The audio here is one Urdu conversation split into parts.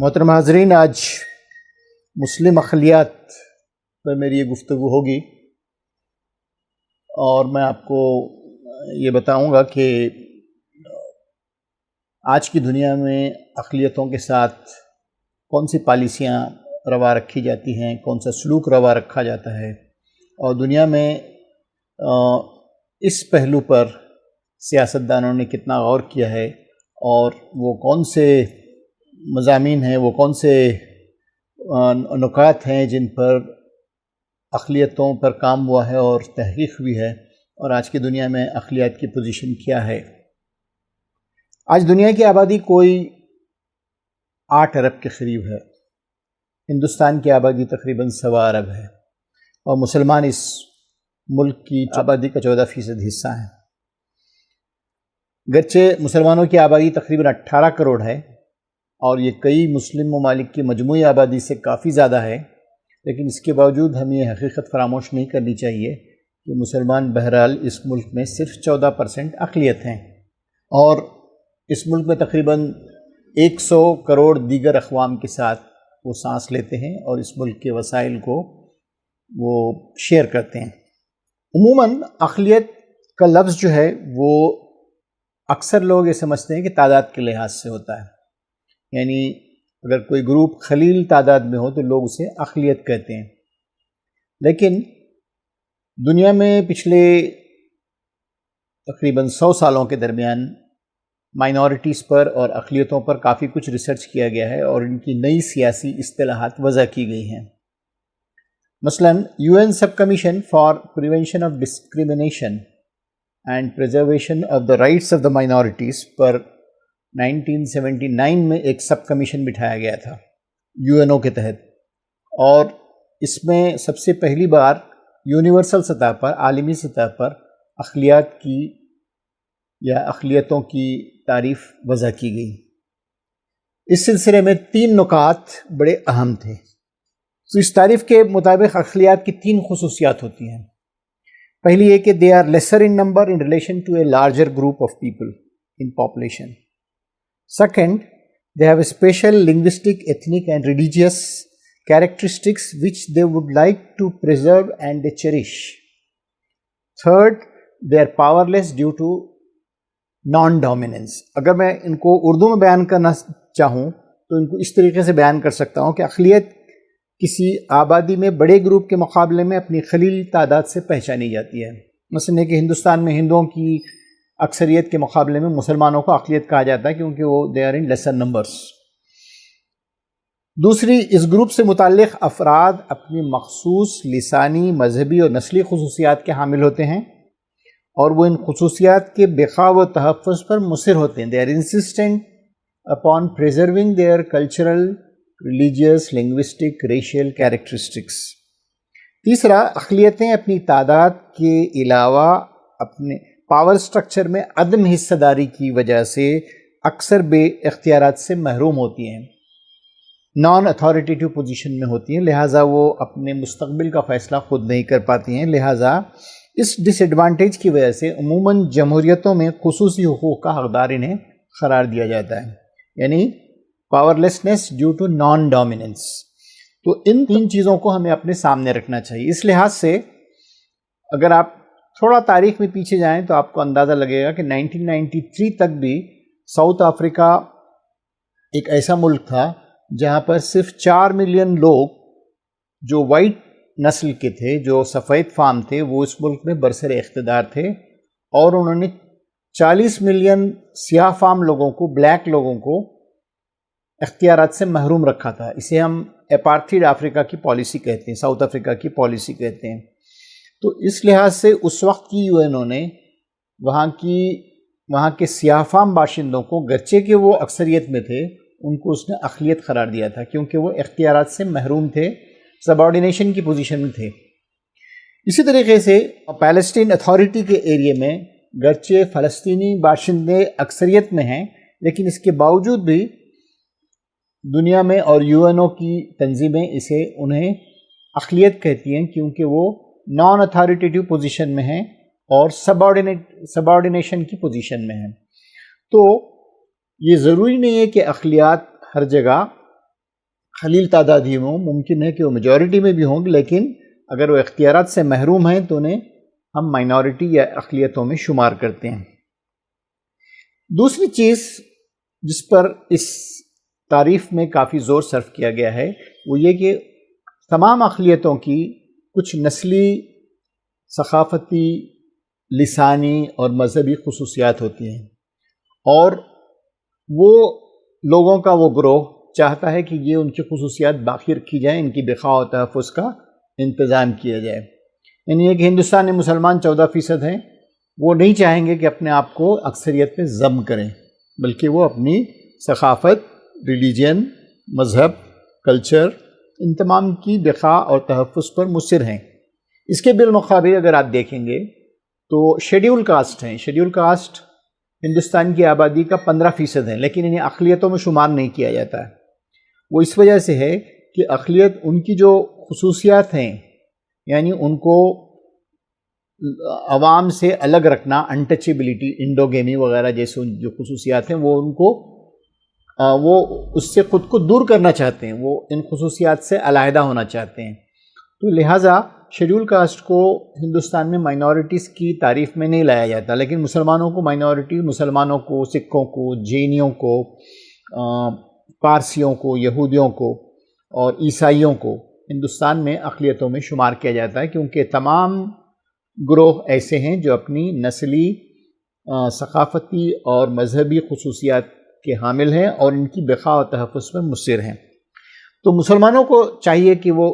محترم حاضرین، آج مسلم اقلیت پر میری یہ گفتگو ہوگی اور میں آپ کو یہ بتاؤں گا کہ آج کی دنیا میں اقلیتوں کے ساتھ کون سی پالیسیاں روا رکھی جاتی ہیں، کون سا سلوک روا رکھا جاتا ہے، اور دنیا میں اس پہلو پر سیاستدانوں نے کتنا غور کیا ہے، اور وہ کون سے مضامین ہیں، وہ کون سے نکات ہیں جن پر اقلیتوں پر کام ہوا ہے اور تحقیق ہوئی ہے، اور آج کی دنیا میں اقلیت کی پوزیشن کیا ہے۔ آج دنیا کی آبادی کوئی 8 ارب کے قریب ہے۔ ہندوستان کی آبادی تقریباً 1.25 ارب ہے، اور مسلمان اس ملک کی آبادی کا 14% حصہ ہیں۔ گرچہ مسلمانوں کی آبادی تقریباً 18 کروڑ ہے اور یہ کئی مسلم ممالک کی مجموعی آبادی سے کافی زیادہ ہے، لیکن اس کے باوجود ہم یہ حقیقت فراموش نہیں کرنی چاہیے کہ مسلمان بہرحال اس ملک میں صرف 14% اقلیت ہیں، اور اس ملک میں تقریباً 100 کروڑ دیگر اقوام کے ساتھ وہ سانس لیتے ہیں اور اس ملک کے وسائل کو وہ شیئر کرتے ہیں۔ عموماً اقلیت کا لفظ جو ہے وہ اکثر لوگ یہ سمجھتے ہیں کہ تعداد کے لحاظ سے ہوتا ہے، یعنی اگر کوئی گروپ قلیل تعداد میں ہو تو لوگ اسے اقلیت کہتے ہیں، لیکن دنیا میں پچھلے تقریباً 100 سالوں کے درمیان مائنورٹیز پر اور اقلیتوں پر کافی کچھ ریسرچ کیا گیا ہے اور ان کی نئی سیاسی اصطلاحات وضع کی گئی ہیں۔ مثلاً UN sub commission for prevention of discrimination and preservation of the rights of the minorities پر 1979 میں ایک سب کمیشن بٹھایا گیا تھا UNO کے تحت، اور اس میں سب سے پہلی بار یونیورسل سطح پر، عالمی سطح پر اقلیت کی یا اقلیتوں کی تعریف وضع کی گئی۔ اس سلسلے میں 3 نکات بڑے اہم تھے۔ تو اس تعریف کے مطابق اقلیت کی 3 خصوصیات ہوتی ہیں۔ پہلی یہ کہ they are lesser in number in relation to a larger group of people in population. Second, they have a special linguistic, ethnic and religious characteristics which they would like to preserve and they cherish. Third, they are powerless due to non-dominance۔ اگر میں ان کو اردو میں بیان کرنا چاہوں تو ان کو اس طریقے سے بیان کر سکتا ہوں کہ اقلیت کسی آبادی میں بڑے گروپ کے مقابلے میں اپنی قلیل تعداد سے پہچانی جاتی ہے۔ مثلاً کہ ہندوستان میں ہندوؤں کی اکثریت کے مقابلے میں مسلمانوں کو اقلیت کہا جاتا ہے کیونکہ وہ they are in lesser numbers. دوسری، اس گروپ سے متعلق افراد اپنی مخصوص لسانی، مذہبی اور نسلی خصوصیات کے حامل ہوتے ہیں، اور وہ ان خصوصیات کے بقا و تحفظ پر مصر ہوتے ہیں۔ They are insistent upon preserving their cultural, religious, linguistic, racial characteristics. تیسرا، اقلیتیں اپنی تعداد کے علاوہ اپنے پاور سٹرکچر میں عدم حصہ داری کی وجہ سے اکثر بے اختیارات سے محروم ہوتی ہیں، نان اتھارٹیٹیو پوزیشن میں ہوتی ہیں، لہٰذا وہ اپنے مستقبل کا فیصلہ خود نہیں کر پاتی ہیں۔ لہٰذا اس ڈس ایڈوانٹیج کی وجہ سے عموماً جمہوریتوں میں خصوصی حقوق کا حقدار انہیں قرار دیا جاتا ہے، یعنی powerlessness due to non dominance. تو ان 3 چیزوں کو ہمیں اپنے سامنے رکھنا چاہیے۔ اس لحاظ سے اگر آپ تھوڑا تاریخ میں پیچھے جائیں تو آپ کو اندازہ لگے گا کہ 1993 تک بھی ساؤتھ افریقہ ایک ایسا ملک تھا جہاں پر صرف 4 ملین لوگ جو وائٹ نسل کے تھے، جو سفید فام تھے، وہ اس ملک میں برسر اقتدار تھے، اور انہوں نے 40 ملین سیاہ فام لوگوں کو، بلیک لوگوں کو اختیارات سے محروم رکھا تھا۔ اسے ہم اپارتھیڈ افریقہ کی پالیسی کہتے ہیں، ساؤتھ افریقہ کی پالیسی کہتے ہیں۔ تو اس لحاظ سے اس وقت کی UNO نے وہاں کے سیاہ فام باشندوں کو، گرچہ کہ وہ اکثریت میں تھے، ان کو اس نے اقلیت قرار دیا تھا کیونکہ وہ اختیارات سے محروم تھے، سب آرڈینیشن کی پوزیشن میں تھے۔ اسی طریقے سے پیلسٹین اتھارٹی کے ایریے میں گرچہ فلسطینی باشندے اکثریت میں ہیں، لیکن اس کے باوجود بھی دنیا میں اور UNO کی تنظیمیں انہیں اقلیت کہتی ہیں کیونکہ وہ نان اتھارٹیٹیو پوزیشن میں ہیں اور سب آرڈینیشن کی پوزیشن میں ہیں۔ تو یہ ضروری نہیں ہے کہ اقلیت ہر جگہ قلیل تعداد ہی ہوں، ممکن ہے کہ وہ میجورٹی میں بھی ہوں، لیکن اگر وہ اختیارات سے محروم ہیں تو انہیں ہم مائنورٹی یا اقلیتوں میں شمار کرتے ہیں۔ دوسری چیز جس پر اس تعریف میں کافی زور صرف کیا گیا ہے وہ یہ کہ تمام اقلیتوں کی کچھ نسلی، ثقافتی، لسانی اور مذہبی خصوصیات ہوتی ہیں، اور وہ لوگوں کا وہ گروہ چاہتا ہے کہ یہ ان کی خصوصیات باقی رکھی جائیں، ان کی بقا و تحفظ کا انتظام کیا جائے۔ یعنی یہ کہ ہندوستان میں مسلمان 14% ہیں، وہ نہیں چاہیں گے کہ اپنے آپ کو اکثریت پہ ضم کریں، بلکہ وہ اپنی ثقافت، ریلیجن، مذہب، کلچر، ان تمام کی بقا اور تحفظ پر مصر ہیں۔ اس کے بالمقابل اگر آپ دیکھیں گے تو شیڈیول کاسٹ ہیں۔ شیڈیول کاسٹ ہندوستان کی آبادی کا 15% ہے، لیکن انہیں اقلیتوں میں شمار نہیں کیا جاتا ہے۔ وہ اس وجہ سے ہے کہ اقلیت ان کی جو خصوصیات ہیں، یعنی ان کو عوام سے الگ رکھنا، انٹچیبلٹی، انڈوگیمی وغیرہ جیسے جو خصوصیات ہیں، وہ ان کو وہ اس سے خود کو دور کرنا چاہتے ہیں، وہ ان خصوصیات سے علیحدہ ہونا چاہتے ہیں۔ تو لہٰذا شیڈیول کاسٹ کو ہندوستان میں مائنورٹیز کی تعریف میں نہیں لایا جاتا، لیکن مسلمانوں کو مائنورٹی، مسلمانوں کو، سکھوں کو، جینیوں کو، پارسیوں کو، یہودیوں کو اور عیسائیوں کو ہندوستان میں اقلیتوں میں شمار کیا جاتا ہے، کیونکہ تمام گروہ ایسے ہیں جو اپنی نسلی، ثقافتی اور مذہبی خصوصیات کے حامل ہیں اور ان کی بقا و تحفظ میں مصر ہیں۔ تو مسلمانوں کو چاہیے کہ وہ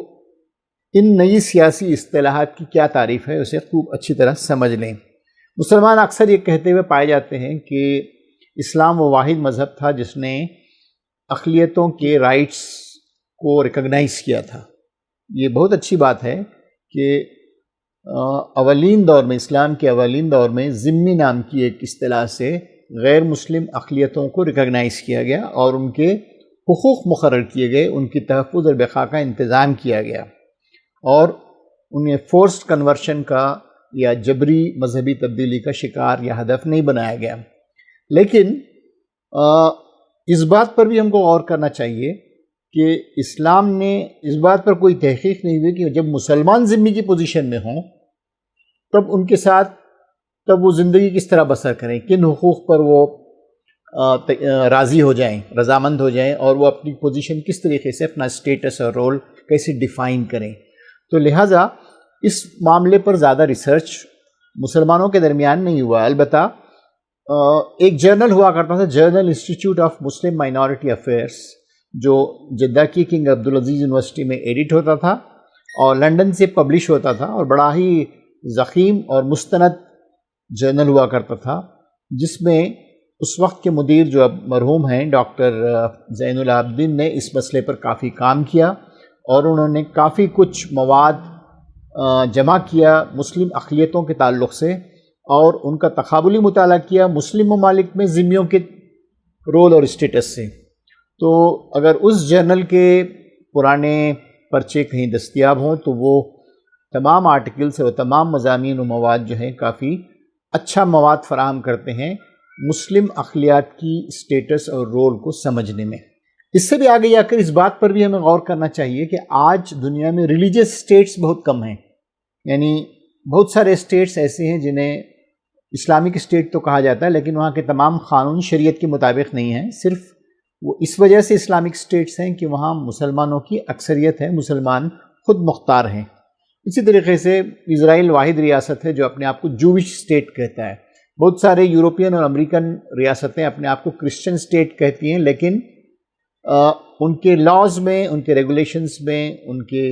ان نئی سیاسی اصطلاحات کی کیا تعریف ہے اسے خوب اچھی طرح سمجھ لیں۔ مسلمان اکثر یہ کہتے ہوئے پائے جاتے ہیں کہ اسلام وہ واحد مذہب تھا جس نے اقلیتوں کے رائٹس کو ریکگنائز کیا تھا۔ یہ بہت اچھی بات ہے کہ اولین دور میں، اسلام کے اولین دور میں ذمی نام کی ایک اصطلاح سے غیر مسلم اقلیتوں کو ریکگنائز کیا گیا اور ان کے حقوق مقرر کیے گئے، ان کی تحفظ اور بقا کا انتظام کیا گیا، اور انہیں فورسڈ کنورشن کا یا جبری مذہبی تبدیلی کا شکار یا ہدف نہیں بنایا گیا۔ لیکن اس بات پر بھی ہم کو غور کرنا چاہیے کہ اسلام نے اس بات پر کوئی تحقیق نہیں ہوئی کہ جب مسلمان ذمی کی پوزیشن میں ہوں تب ان کے ساتھ وہ زندگی کس طرح بسر کریں، کن حقوق پر وہ راضی ہو جائیں، رضامند ہو جائیں، اور وہ اپنی پوزیشن کس طریقے سے، اپنا اسٹیٹس اور رول کیسے ڈیفائن کریں۔ تو لہٰذا اس معاملے پر زیادہ ریسرچ مسلمانوں کے درمیان نہیں ہوا۔ البتہ ایک جرنل ہوا کرتا تھا، Journal Institute of Muslim Minority Affairs, جو جدہ کی کنگ عبدالعزیز یونیورسٹی میں ایڈٹ ہوتا تھا اور لنڈن سے پبلش ہوتا تھا، اور بڑا ہی ضخیم اور مستند جرنل ہوا کرتا تھا، جس میں اس وقت کے مدیر جو اب مرحوم ہیں ڈاکٹر زین العابدین نے اس مسئلے پر کافی کام کیا، اور انہوں نے کافی کچھ مواد جمع کیا مسلم اقلیتوں کے تعلق سے، اور ان کا تقابلی مطالعہ کیا مسلم ممالک میں ذمیوں کے رول اور اسٹیٹس سے۔ تو اگر اس جرنل کے پرانے پرچے کہیں دستیاب ہوں تو وہ تمام آرٹیکلز اور تمام مضامین و مواد جو ہیں کافی اچھا مواد فراہم کرتے ہیں مسلم اقلیت کی اسٹیٹس اور رول کو سمجھنے میں۔ اس سے بھی آگے جا کر اس بات پر بھی ہمیں غور کرنا چاہیے کہ آج دنیا میں ریلیجیس اسٹیٹس بہت کم ہیں، یعنی بہت سارے اسٹیٹس ایسے ہیں جنہیں اسلامک اسٹیٹ تو کہا جاتا ہے، لیکن وہاں کے تمام قانون شریعت کے مطابق نہیں ہیں، صرف وہ اس وجہ سے اسلامک اسٹیٹس ہیں کہ وہاں مسلمانوں کی اکثریت ہے، مسلمان خود مختار ہیں۔ اسی طریقے سے اسرائیل واحد ریاست ہے جو اپنے آپ کو جوش اسٹیٹ کہتا ہے۔ بہت سارے یورپین اور امریکن ریاستیں اپنے آپ کو کرسچن اسٹیٹ کہتی ہیں، لیکن ان کے لاز میں، ان کے ریگولیشنز میں، ان کے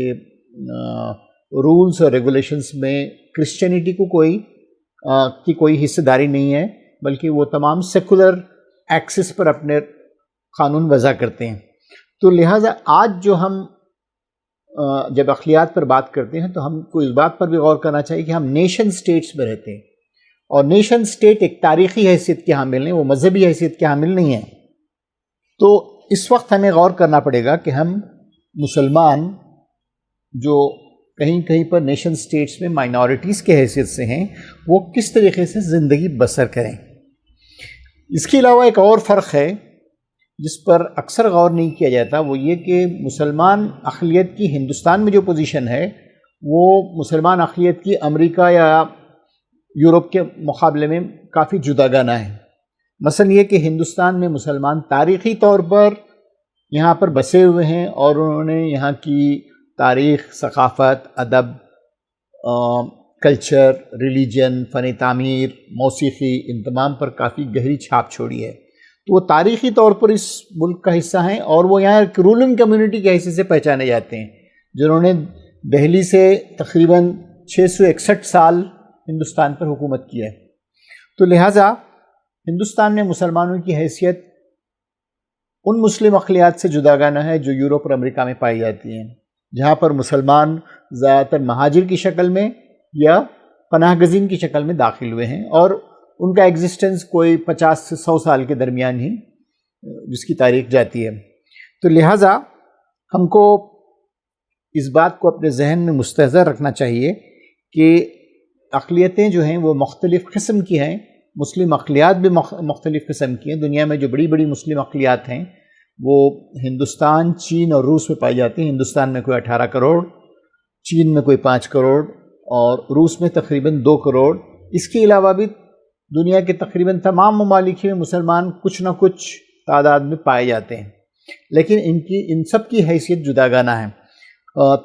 رولز اور ریگولیشنز میں کرسچینٹی کو کوئی حصہ داری نہیں ہے، بلکہ وہ تمام سیکولر ایکسس پر اپنے قانون وضع کرتے ہیں۔ تو لہٰذا آج جو ہم جب اقلیت پر بات کرتے ہیں تو ہم کو اس بات پر بھی غور کرنا چاہیے کہ ہم نیشن سٹیٹس میں رہتے ہیں، اور نیشن سٹیٹ ایک تاریخی حیثیت کے حامل ہیں، وہ مذہبی حیثیت کے حامل نہیں ہیں۔ تو اس وقت ہمیں غور کرنا پڑے گا کہ ہم مسلمان جو کہیں کہیں پر نیشن سٹیٹس میں مائنورٹیز کے حیثیت سے ہیں، وہ کس طریقے سے زندگی بسر کریں۔ اس کے علاوہ ایک اور فرق ہے جس پر اکثر غور نہیں کیا جاتا وہ یہ کہ مسلمان اقلیت کی ہندوستان میں جو پوزیشن ہے وہ مسلمان اقلیت کی امریکہ یا یورپ کے مقابلے میں کافی جداگانہ ہے۔ مثلا یہ کہ ہندوستان میں مسلمان تاریخی طور پر یہاں پر بسے ہوئے ہیں اور انہوں نے یہاں کی تاریخ، ثقافت، ادب، کلچر، ریلیجن، فن تعمیر، موسیقی، ان تمام پر کافی گہری چھاپ چھوڑی ہے۔ تو وہ تاریخی طور پر اس ملک کا حصہ ہیں اور وہ یہاں ایک رولنگ کمیونٹی کے حیثیت سے پہچانے جاتے ہیں، جنہوں نے دہلی سے تقریباً 661 سال ہندوستان پر حکومت کی ہے۔ تو لہٰذا ہندوستان میں مسلمانوں کی حیثیت ان مسلم اقلیات سے جداگانہ ہے جو یورپ اور امریکہ میں پائی جاتی ہیں، جہاں پر مسلمان زیادہ تر مہاجر کی شکل میں یا پناہ گزین کی شکل میں داخل ہوئے ہیں، اور ان کا ایگزسٹنس کوئی 50 سے 100 سال کے درمیان ہی جس کی تاریخ جاتی ہے۔ تو لہٰذا ہم کو اس بات کو اپنے ذہن میں مستحضر رکھنا چاہیے کہ اقلیتیں جو ہیں وہ مختلف قسم کی ہیں، مسلم اقلیات بھی مختلف قسم کی ہیں۔ دنیا میں جو بڑی بڑی مسلم اقلیات ہیں وہ ہندوستان، چین اور روس میں پائی جاتی ہیں۔ ہندوستان میں کوئی 18 کروڑ، چین میں کوئی 5 کروڑ اور روس میں تقریباً 2 کروڑ۔ اس کے علاوہ بھی دنیا کے تقریباً تمام ممالک میں مسلمان کچھ نہ کچھ تعداد میں پائے جاتے ہیں، لیکن ان سب کی حیثیت جداگانہ ہے۔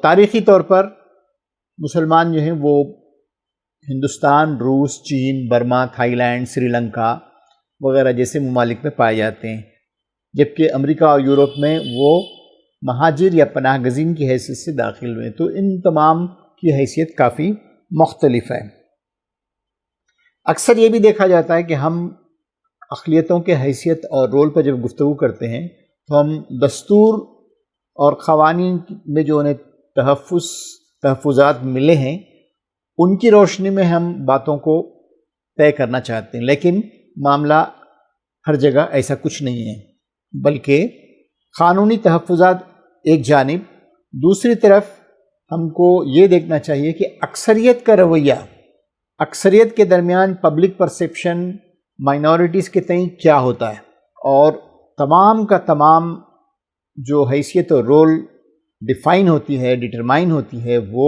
تاریخی طور پر مسلمان جو ہیں وہ ہندوستان، روس، چین، Burma, Thai land, Sri Lanka وغیرہ جیسے ممالک میں پائے جاتے ہیں، جبکہ امریکہ اور یورپ میں وہ مہاجر یا پناہ گزین کی حیثیت سے داخل ہوئے۔ تو ان تمام کی حیثیت کافی مختلف ہے۔ اکثر یہ بھی دیکھا جاتا ہے کہ ہم اقلیتوں کے حیثیت اور رول پر جب گفتگو کرتے ہیں تو ہم دستور اور قوانین میں جو انہیں تحفظات ملے ہیں ان کی روشنی میں ہم باتوں کو طے کرنا چاہتے ہیں، لیکن معاملہ ہر جگہ ایسا کچھ نہیں ہے، بلکہ قانونی تحفظات ایک جانب، دوسری طرف ہم کو یہ دیکھنا چاہیے کہ اکثریت کا رویہ، اکثریت کے درمیان پبلک پرسیپشن مائنورٹیز کے تئیں کیا ہوتا ہے، اور تمام کا تمام جو حیثیت اور رول ڈیفائن ہوتی ہے، ڈٹرمائن ہوتی ہے، وہ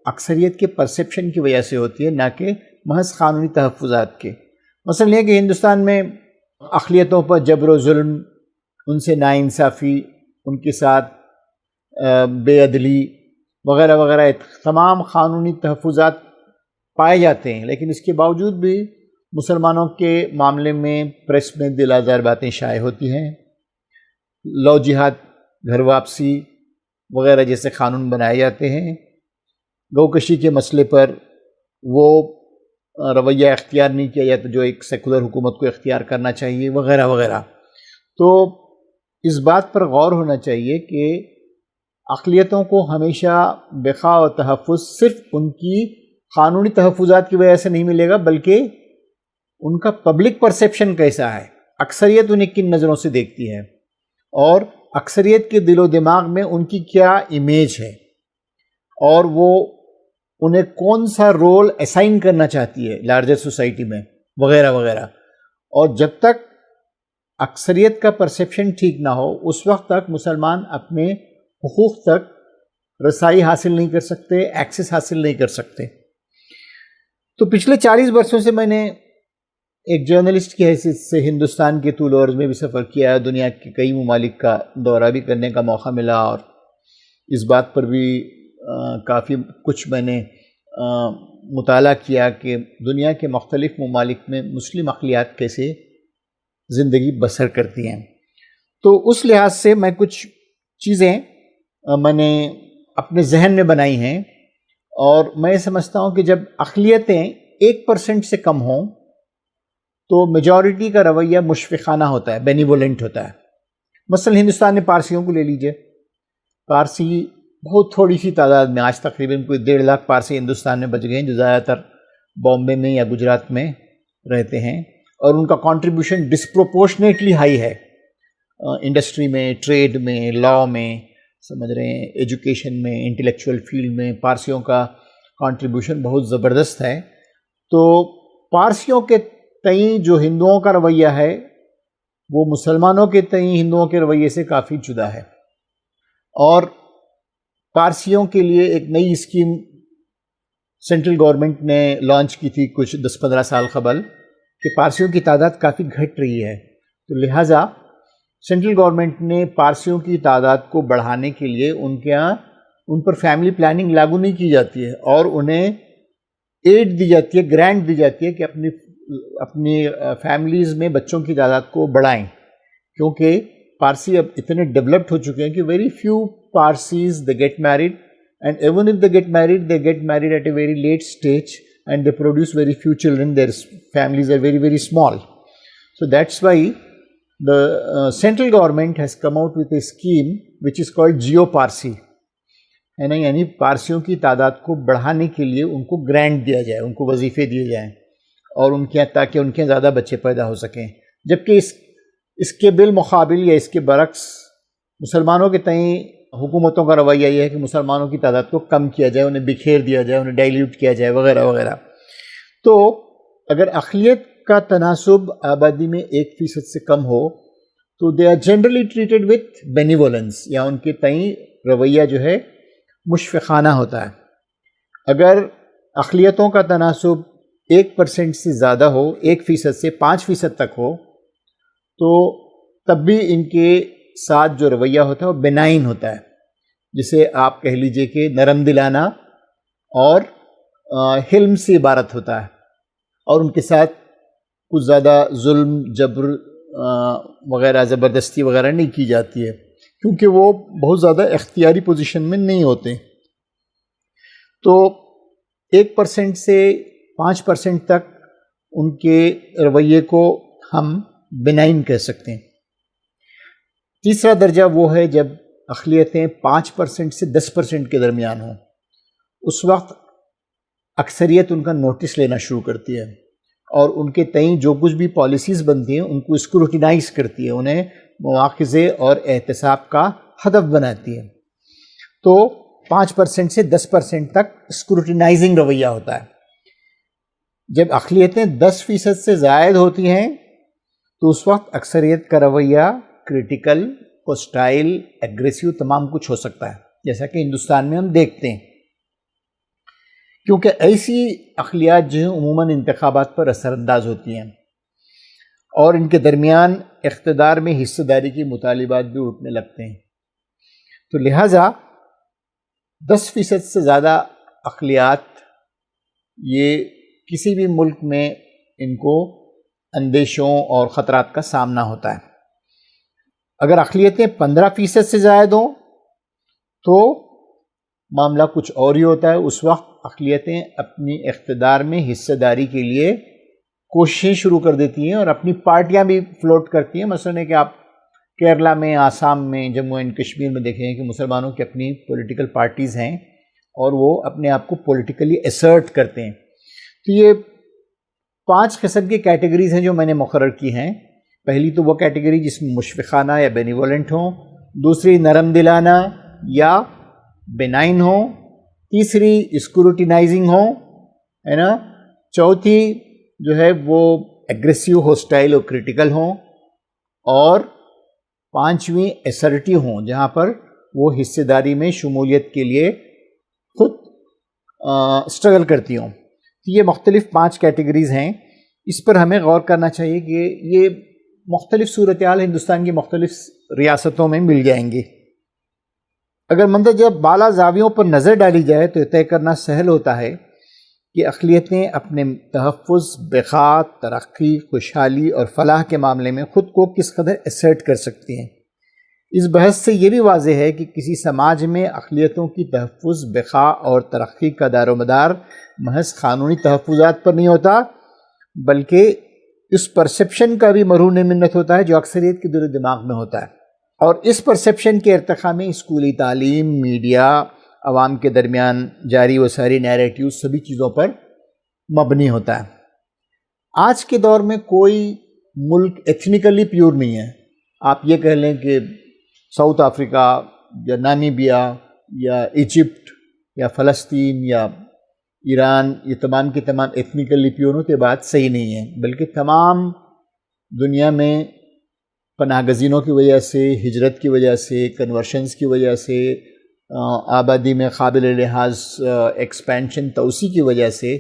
اکثریت کے پرسیپشن کی وجہ سے ہوتی ہے، نہ کہ محض قانونی تحفظات کے۔ مثلا یہ کہ ہندوستان میں اقلیتوں پر جبر و ظلم، ان سے ناانصافی، ان کے ساتھ بے عدلی وغیرہ وغیرہ تمام قانونی تحفظات پائے جاتے ہیں، لیکن اس کے باوجود بھی مسلمانوں کے معاملے میں پریس میں دل آزار باتیں شائع ہوتی ہیں، لو جہاد، گھر واپسی وغیرہ جیسے قانون بنائے جاتے ہیں، گوکشی کے مسئلے پر وہ رویہ اختیار نہیں کیا جاتا جو ایک سیکولر حکومت کو اختیار کرنا چاہیے، وغیرہ وغیرہ۔ تو اس بات پر غور ہونا چاہیے کہ اقلیتوں کو ہمیشہ بقا و تحفظ صرف ان کی قانونی تحفظات کی وجہ سے نہیں ملے گا، بلکہ ان کا پبلک پرسیپشن کیسا ہے، اکثریت انہیں کن نظروں سے دیکھتی ہے، اور اکثریت کے دل و دماغ میں ان کی کیا امیج ہے، اور وہ انہیں کون سا رول اسائن کرنا چاہتی ہے لارجر سوسائٹی میں، وغیرہ وغیرہ۔ اور جب تک اکثریت کا پرسیپشن ٹھیک نہ ہو اس وقت تک مسلمان اپنے حقوق تک رسائی حاصل نہیں کر سکتے، ایکسس حاصل نہیں کر سکتے۔ تو پچھلے 40 برسوں سے میں نے ایک جرنلسٹ کی حیثیت سے ہندوستان کے طول و عرض میں بھی سفر کیا ہے، دنیا کے کئی ممالک کا دورہ بھی کرنے کا موقع ملا، اور اس بات پر بھی کافی کچھ میں نے مطالعہ کیا کہ دنیا کے مختلف ممالک میں مسلم اقلیات کیسے زندگی بسر کرتی ہیں۔ تو اس لحاظ سے میں کچھ چیزیں میں نے اپنے ذہن میں بنائی ہیں، اور میں سمجھتا ہوں کہ جب اقلیتیں 1% سے کم ہوں تو میجورٹی کا رویہ مشفقانہ ہوتا ہے، بینیولنٹ ہوتا ہے۔ مثلا ہندوستان میں پارسیوں کو لے لیجئے، پارسی بہت تھوڑی سی تعداد میں، آج تقریباً کوئی 1.5 لاکھ پارسی ہندوستان میں بچ گئے ہیں، جو زیادہ تر بامبے میں یا گجرات میں رہتے ہیں، اور ان کا کنٹریبیوشن ڈسپروپورشنیٹلی ہائی ہے، انڈسٹری میں، ٹریڈ میں، لاء میں، سمجھ رہے ہیں، ایجوکیشن میں، انٹلیکچوئل فیلڈ میں پارسیوں کا کنٹریبیوشن بہت زبردست ہے۔ تو پارسیوں کے تئیں جو ہندوؤں کا رویہ ہے وہ مسلمانوں کے تئیں ہندوؤں کے رویے سے کافی جدا ہے. اور پارسیوں کے لیے ایک نئی اسکیم سینٹرل گورنمنٹ نے لانچ کی تھی کچھ 10-15 سال قبل کہ پارسیوں کی تعداد کافی گھٹ رہی ہے، تو لہٰذا سینٹرل گورنمنٹ نے پارسیوں کی تعداد کو بڑھانے کے لیے ان کے یہاں ان پر فیملی پلاننگ لاگو نہیں کی جاتی ہے، اور انہیں ایڈ دی جاتی ہے، گرانٹ دی جاتی ہے کہ اپنی فیملیز میں بچوں کی تعداد کو بڑھائیں، کیونکہ پارسی اب اتنے ڈیولپڈ ہو چکے ہیں کہ very few Parsis they get married, and even if they get married at a very late stage and they produce very few children, their families are very very small. So that's why the central government has come out with a scheme which is called Jio Parsi. ہے نا، یعنی پارسیوں کی تعداد کو بڑھانے کے لیے ان کو گرانٹ دیا جائے، ان کو وظیفے دیے جائیں، اور ان کے تاکہ ان کے زیادہ بچے پیدا ہو سکیں. جبکہ اس کے بالمقابل یا اس کے برعکس مسلمانوں کے تئیں حکومتوں کا رویہ یہ ہے کہ مسلمانوں کی تعداد کو کم کیا جائے، انہیں بکھیر دیا جائے، انہیں ڈائلیوٹ کیا جائے وغیرہ وغیرہ. تو اگر اقلیت کا تناسب آبادی میں 1% سے کم ہو تو they are generally treated with benevolence, یا ان کے تئیں رویہ جو ہے مشفقانہ ہوتا ہے. اگر اقلیتوں کا تناسب 1% سے زیادہ ہو، 1% سے 5% تک ہو، تو تب بھی ان کے ساتھ جو رویہ ہوتا ہے وہ بینائن ہوتا ہے، جسے آپ کہہ لیجئے کہ نرم دلانہ اور حلم سے عبارت ہوتا ہے، اور ان کے ساتھ کچھ زیادہ ظلم، جبر وغیرہ، زبردستی وغیرہ نہیں کی جاتی ہے، کیونکہ وہ بہت زیادہ اختیاری پوزیشن میں نہیں ہوتے. تو 1% سے 5% تک ان کے رویے کو ہم بینائن کہہ سکتے ہیں. تیسرا درجہ وہ ہے جب اقلیتیں 5% سے 10% کے درمیان ہوں. اس وقت اکثریت ان کا نوٹس لینا شروع کرتی ہے، اور ان کے تئیں جو کچھ بھی پالیسیز بنتی ہیں ان کو اسکروٹینائز کرتی ہے، انہیں مواخذے اور احتساب کا ہدف بناتی ہے. تو 5% سے 10% تک اسکروٹینائزنگ رویہ ہوتا ہے. جب اقلیتیں 10% سے زائد ہوتی ہیں تو اس وقت اکثریت کا رویہ کرٹیکل، ہوسٹائل، ایگریسیو، تمام کچھ ہو سکتا ہے، جیسا کہ ہندوستان میں ہم دیکھتے ہیں. کیونکہ ایسی اقلیات جو ہیں عموماً انتخابات پر اثر انداز ہوتی ہیں، اور ان کے درمیان اقتدار میں حصہ داری کی مطالبات بھی اٹھنے لگتے ہیں. تو لہٰذا 10% سے زیادہ اقلیات، یہ کسی بھی ملک میں ان کو اندیشوں اور خطرات کا سامنا ہوتا ہے. اگر اقلیتیں 15% سے زائد ہوں تو معاملہ کچھ اور ہی ہوتا ہے. اس وقت اقلیتیں اپنی اقتدار میں حصہ داری کے لیے کوششیں شروع کر دیتی ہیں، اور اپنی پارٹیاں بھی فلوٹ کرتی ہیں. مثلا کہ آپ کیرلا میں، آسام میں، جموں اینڈ کشمیر میں دیکھیں کہ مسلمانوں کی اپنی پولیٹیکل پارٹیز ہیں، اور وہ اپنے آپ کو پولیٹیکلی اسرٹ کرتے ہیں. تو یہ 5 قسم کی کیٹیگریز ہیں جو میں نے مقرر کی ہیں. پہلی تو وہ کیٹیگری جس میں مشفقانہ یا بینیولنٹ ہوں، دوسری نرم دلانہ یا بینائن ہوں، تیسری اسکروٹینائزنگ ہوں، ہے نا، چوتھی جو ہے وہ ایگریسیو، ہوسٹائل اور کرٹیکل ہوں، اور پانچویں ایسرٹیو ہوں، جہاں پر وہ حصہ داری میں شمولیت کے لیے خود اسٹرگل کرتی ہوں. یہ مختلف 5 کیٹیگریز ہیں. اس پر ہمیں غور کرنا چاہیے کہ یہ مختلف صورتحال ہندوستان کی مختلف ریاستوں میں مل جائیں گی. اگر مندرجہ بالا زاویوں پر نظر ڈالی جائے تو یہ طے کرنا سہل ہوتا ہے کہ اقلیتیں اپنے تحفظ، بقا، ترقی، خوشحالی اور فلاح کے معاملے میں خود کو کس قدر اسرٹ کر سکتی ہیں. اس بحث سے یہ بھی واضح ہے کہ کسی سماج میں اقلیتوں کی تحفظ، بقا اور ترقی کا دار و مدار محض قانونی تحفظات پر نہیں ہوتا، بلکہ اس پرسیپشن کا بھی مرہون منت ہوتا ہے جو اکثریت کے دل و دماغ میں ہوتا ہے. اور اس پرسیپشن کے ارتقاء میں اسکولی تعلیم، میڈیا، عوام کے درمیان جاری و ساری نیریٹیو سبھی چیزوں پر مبنی ہوتا ہے. آج کے دور میں کوئی ملک ایتھنیکلی پیور نہیں ہے. آپ یہ کہہ لیں کہ ساؤتھ افریقہ یا نامیبیا یا ایجپٹ یا فلسطین یا ایران، یہ تمام کے تمام ایتھنیکلی پیور ہوتے، بات صحیح نہیں ہے. بلکہ تمام دنیا میں پناہ گزینوں کی وجہ سے، ہجرت کی وجہ سے، کنورشنز کی وجہ سے، آبادی میں قابل لحاظ ایکسپینشن توسیع کی وجہ سے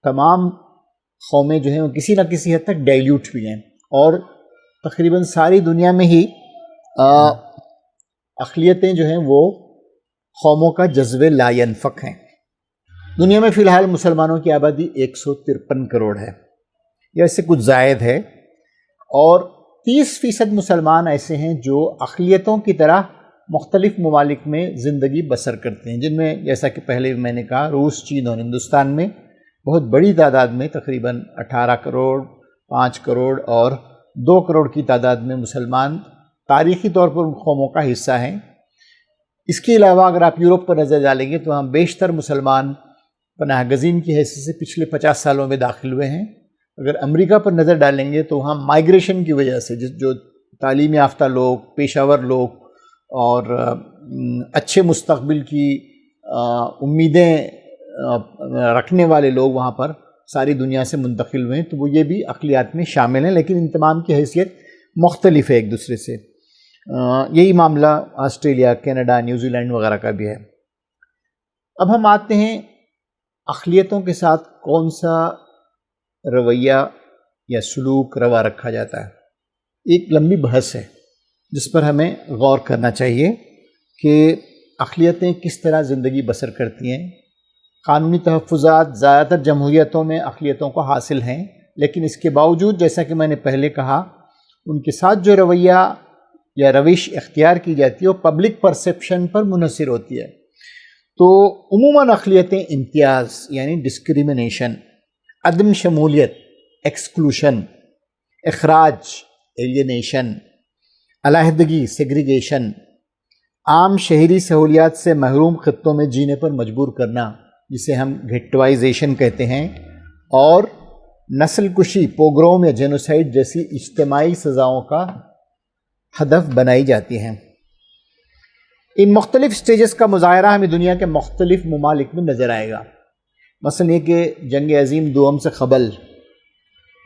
تمام قومیں جو ہیں وہ کسی نہ کسی حد تک ڈائلیوٹ ہوئی ہیں، اور تقریباً ساری دنیا میں ہی اقلیتیں جو ہیں وہ قوموں کا جذب لا ينفک ہیں۔ دنیا میں فی الحال مسلمانوں کی آبادی 153 کروڑ ہے یا اس سے کچھ زائد ہے، اور 30% مسلمان ایسے ہیں جو اقلیتوں کی طرح مختلف ممالک میں زندگی بسر کرتے ہیں، جن میں جیسا کہ پہلے میں نے کہا روس، چین اور ہندوستان میں بہت بڑی تعداد میں تقریباً 18 کروڑ، 5 کروڑ اور 2 کروڑ کی تعداد میں مسلمان تاریخی طور پر ان قوموں کا حصہ ہیں۔ اس کے علاوہ اگر آپ یورپ پر نظر ڈالیں گے تو وہاں بیشتر مسلمان پناہ گزین کی حیثیت سے پچھلے 50 سالوں میں داخل ہوئے ہیں۔ اگر امریکہ پر نظر ڈالیں گے تو وہاں مائیگریشن کی وجہ سے جو تعلیم یافتہ لوگ، پیشہ ور لوگ اور اچھے مستقبل کی امیدیں رکھنے والے لوگ وہاں پر ساری دنیا سے منتقل ہوئے ہیں، تو وہ یہ بھی اقلیت میں شامل ہیں، لیکن ان تمام کی حیثیت مختلف ہے ایک دوسرے سے۔ یہی معاملہ آسٹریلیا، کینیڈا، نیوزی لینڈ وغیرہ کا بھی ہے۔ اب ہم آتے ہیں اقلیتوں کے ساتھ کون سا رویہ یا سلوک روا رکھا جاتا ہے۔ ایک لمبی بحث ہے جس پر ہمیں غور کرنا چاہیے کہ اقلیتیں کس طرح زندگی بسر کرتی ہیں۔ قانونی تحفظات زیادہ تر جمہوریتوں میں اقلیتوں کو حاصل ہیں، لیکن اس کے باوجود جیسا کہ میں نے پہلے کہا ان کے ساتھ جو رویہ یا روش اختیار کی جاتی ہے وہ پبلک پرسیپشن پر منحصر ہوتی ہے۔ تو عموماً اقلیتیں امتیاز یعنی ڈسکریمنیشن، عدم شمولیت ایکسکلوشن، اخراج ایلینیشن، علیحدگی سیگریگیشن، عام شہری سہولیات سے محروم خطوں میں جینے پر مجبور کرنا جسے ہم گھٹوائزیشن کہتے ہیں، اور نسل کشی، پوگروم یا جینوسائیڈ جیسی اجتماعی سزاؤں کا ہدف بنائی جاتی ہیں۔ ان مختلف سٹیجز کا مظاہرہ ہمیں دنیا کے مختلف ممالک میں نظر آئے گا۔ مثلا یہ کہ جنگ عظیم دوم سے قبل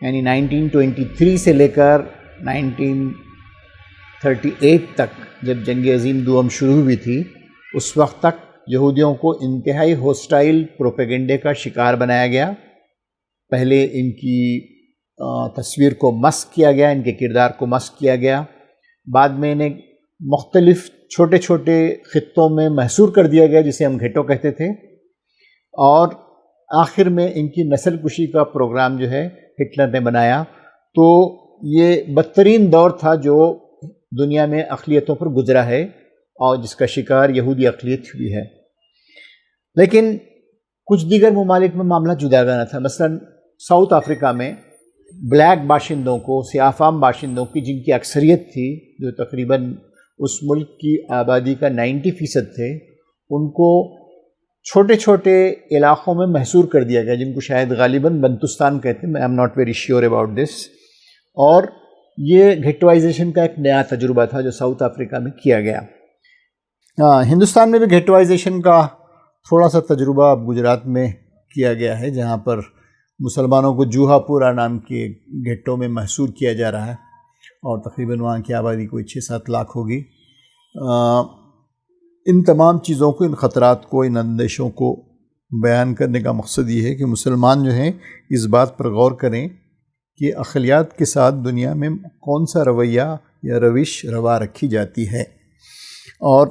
یعنی 1923 سے لے کر 1938 تک جب جنگ عظیم دوم شروع ہوئی تھی، اس وقت تک یہودیوں کو انتہائی ہوسٹائل پروپیگنڈے کا شکار بنایا گیا۔ پہلے ان کی تصویر کو مسخ کیا گیا، ان کے کردار کو مسخ کیا گیا، بعد میں انہیں مختلف چھوٹے چھوٹے خطوں میں محصور کر دیا گیا جسے ہم گھٹو کہتے تھے، اور آخر میں ان کی نسل کشی کا پروگرام جو ہے ہٹلر نے بنایا۔ تو یہ بدترین دور تھا جو دنیا میں اقلیتوں پر گزرا ہے اور جس کا شکار یہودی اقلیت ہوئی ہے۔ لیکن کچھ دیگر ممالک میں معاملہ جداگانہ تھا۔ مثلا ساؤتھ افریقہ میں بلیک باشندوں کو، سیاہ فام باشندوں کی جن کی اکثریت تھی، جو تقریباً اس ملک کی آبادی کا 90% تھے، ان کو چھوٹے چھوٹے علاقوں میں محصور کر دیا گیا جن کو شاید غالباً بنتستان کہتے ہیں، آئی Am not very sure about this. اور یہ گھٹوائزیشن کا ایک نیا تجربہ تھا جو ساؤتھ افریقہ میں کیا گیا۔ ہندوستان میں بھی گھٹوائزیشن کا تھوڑا سا تجربہ اب گجرات میں کیا گیا ہے، جہاں پر مسلمانوں کو جوہا پورا نام کے گھٹوں میں محصور کیا جا رہا ہے، اور تقریباً وہاں کی آبادی کوئی 6-7 لاکھ ہوگی۔ ان تمام چیزوں کو، ان خطرات کو، ان اندیشوں کو بیان کرنے کا مقصد یہ ہے کہ مسلمان جو ہیں اس بات پر غور کریں کہ اقلیت کے ساتھ دنیا میں کون سا رویہ یا روش روا رکھی جاتی ہے، اور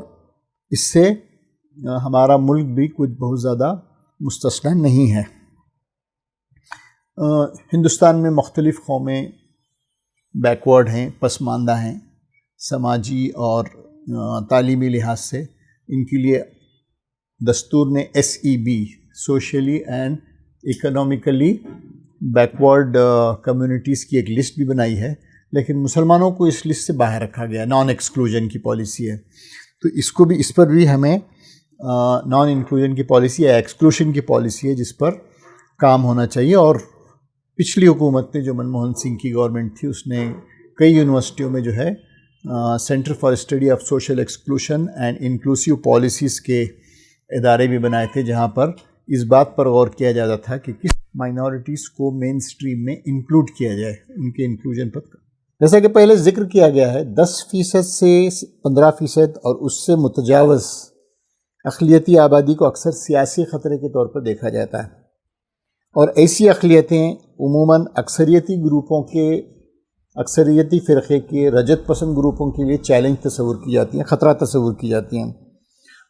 اس سے ہمارا ملک بھی کچھ بہت زیادہ مستثنی نہیں ہے۔ ہندوستان میں مختلف قومیں بیکورڈ ہیں، پسماندہ ہیں، سماجی اور تعلیمی لحاظ سے۔ ان کے لیے دستور نے SEB socially and economically backward communities کی ایک لسٹ بھی بنائی ہے، لیکن مسلمانوں کو اس لسٹ سے باہر رکھا گیا، نان ایکسکلوژن کی پالیسی ہے۔ تو اس پر بھی ہمیں نان انکلوژن کی پالیسی یا ایکسکلوژن کی پالیسی ہے جس پر کام ہونا چاہیے۔ اور پچھلی حکومت نے، جو منموہن سنگھ کی گورنمنٹ تھی، اس نے کئی یونیورسٹیوں میں جو ہے centre for study of social exclusion and inclusive policies کے ادارے بھی بنائے تھے، جہاں پر اس بات پر غور کیا جاتا تھا کہ کس مائنورٹیز کو مین سٹریم میں انکلوڈ کیا جائے، ان کے انکلوژن پر جیسا کہ پہلے ذکر کیا گیا ہے 10% سے 15% اور اس سے متجاوز اقلیتی آبادی کو اکثر سیاسی خطرے کے طور پر دیکھا جاتا ہے، اور ایسی اقلیتیں عموماً اکثریتی فرقے کے رجت پسند گروپوں کے لیے چیلنج تصور کی جاتی ہیں، خطرہ تصور کی جاتی ہیں۔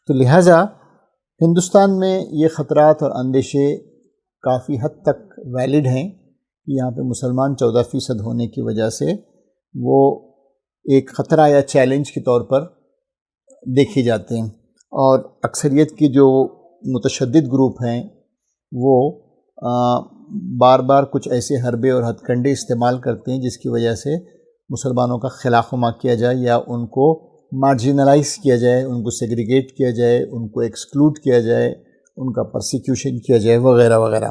تو لہٰذا ہندوستان میں یہ خطرات اور اندیشے کافی حد تک ویلڈ ہیں کہ یہاں پہ مسلمان 14% ہونے کی وجہ سے وہ ایک خطرہ یا چیلنج کے طور پر دیکھے جاتے ہیں، اور اکثریت کے جو متشدد گروپ ہیں وہ بار بار کچھ ایسے حربے اور ہتھ کنڈے استعمال کرتے ہیں جس کی وجہ سے مسلمانوں کا خلا خما کیا جائے یا ان کو مارجنلائز کیا جائے، ان کو سیگریگیٹ کیا جائے، ان کو ایکسکلوڈ کیا جائے، ان کا پرسیکیوشن کیا جائے وغیرہ وغیرہ۔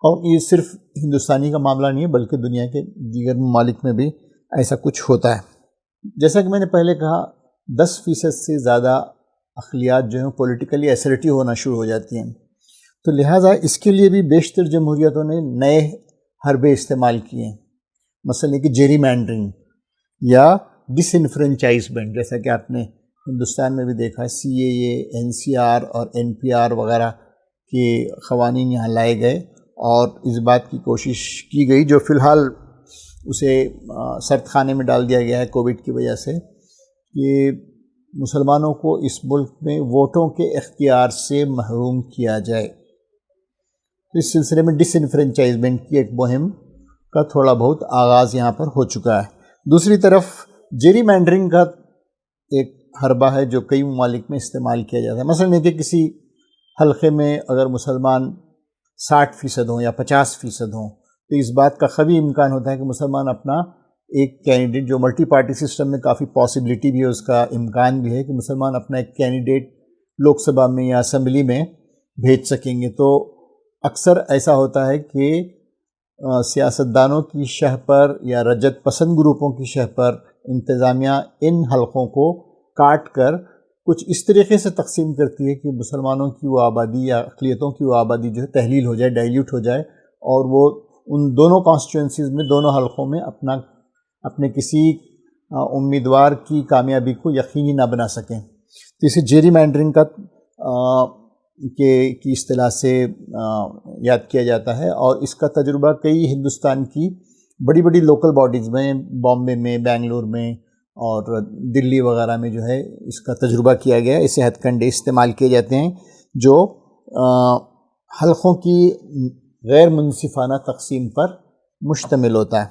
اور یہ صرف ہندوستانی کا معاملہ نہیں ہے بلکہ دنیا کے دیگر ممالک میں بھی ایسا کچھ ہوتا ہے۔ جیسا کہ میں نے پہلے کہا 10% سے زیادہ اقلیت جو ہیں پولیٹیکلی ایسرٹیو ہونا شروع ہو جاتی ہیں، تو لہٰذا اس کے لیے بھی بیشتر جمہوریتوں نے نئے حربے استعمال کیے ہیں، مثلا کہ جیری مینڈرنگ یا ڈس انفرینچائزمنٹ، جیسا کہ آپ نے ہندوستان میں بھی دیکھا ہے، CAA، NCR اور NPR وغیرہ کے قوانین یہاں لائے گئے اور اس بات کی کوشش کی گئی، جو فی الحال اسے سرد خانے میں ڈال دیا گیا ہے کووڈ کی وجہ سے، کہ مسلمانوں کو اس ملک میں ووٹوں کے اختیار سے محروم کیا جائے۔ تو اس سلسلے میں ڈس انفرینچائزمنٹ کی ایک مہم کا تھوڑا بہت آغاز یہاں پر ہو چکا ہے۔ دوسری طرف جیری مینڈرنگ کا ایک حربہ ہے جو کئی ممالک میں استعمال کیا جاتا ہے، مثلا یہ کہ کسی حلقے میں اگر مسلمان 60% ہوں یا 50% ہوں تو اس بات کا قوی امکان ہوتا ہے کہ مسلمان اپنا ایک کینڈیڈیٹ، جو ملٹی پارٹی سسٹم میں کافی پاسبلٹی بھی ہے، اس کا امکان بھی ہے کہ مسلمان اپنا ایک کینڈیڈیٹ لوک سبھا میں یا اسمبلی میں بھیج سکیں گے۔ تو اکثر ایسا ہوتا ہے کہ سیاستدانوں کی شہ پر یا رجت پسند گروپوں کی شہ پر انتظامیہ ان حلقوں کو کاٹ کر کچھ اس طریقے سے تقسیم کرتی ہے کہ مسلمانوں کی وہ آبادی یا اقلیتوں کی وہ آبادی جو ہے تحلیل ہو جائے، ڈائلیوٹ ہو جائے، اور وہ ان دونوں کانسٹیٹوئنسیز میں، دونوں حلقوں میں اپنے کسی امیدوار کی کامیابی کو یقینی نہ بنا سکیں۔ تو اسے جیری مینڈرنگ کی اصطلاح سے یاد کیا جاتا ہے، اور اس کا تجربہ کئی ہندوستان کی بڑی بڑی لوکل باڈیز میں، بامبے میں، بنگلور میں اور دلی وغیرہ میں جو ہے اس کا تجربہ کیا گیا۔ اسے ہتھ کنڈے استعمال کیے جاتے ہیں جو حلقوں کی غیر منصفانہ تقسیم پر مشتمل ہوتا ہے۔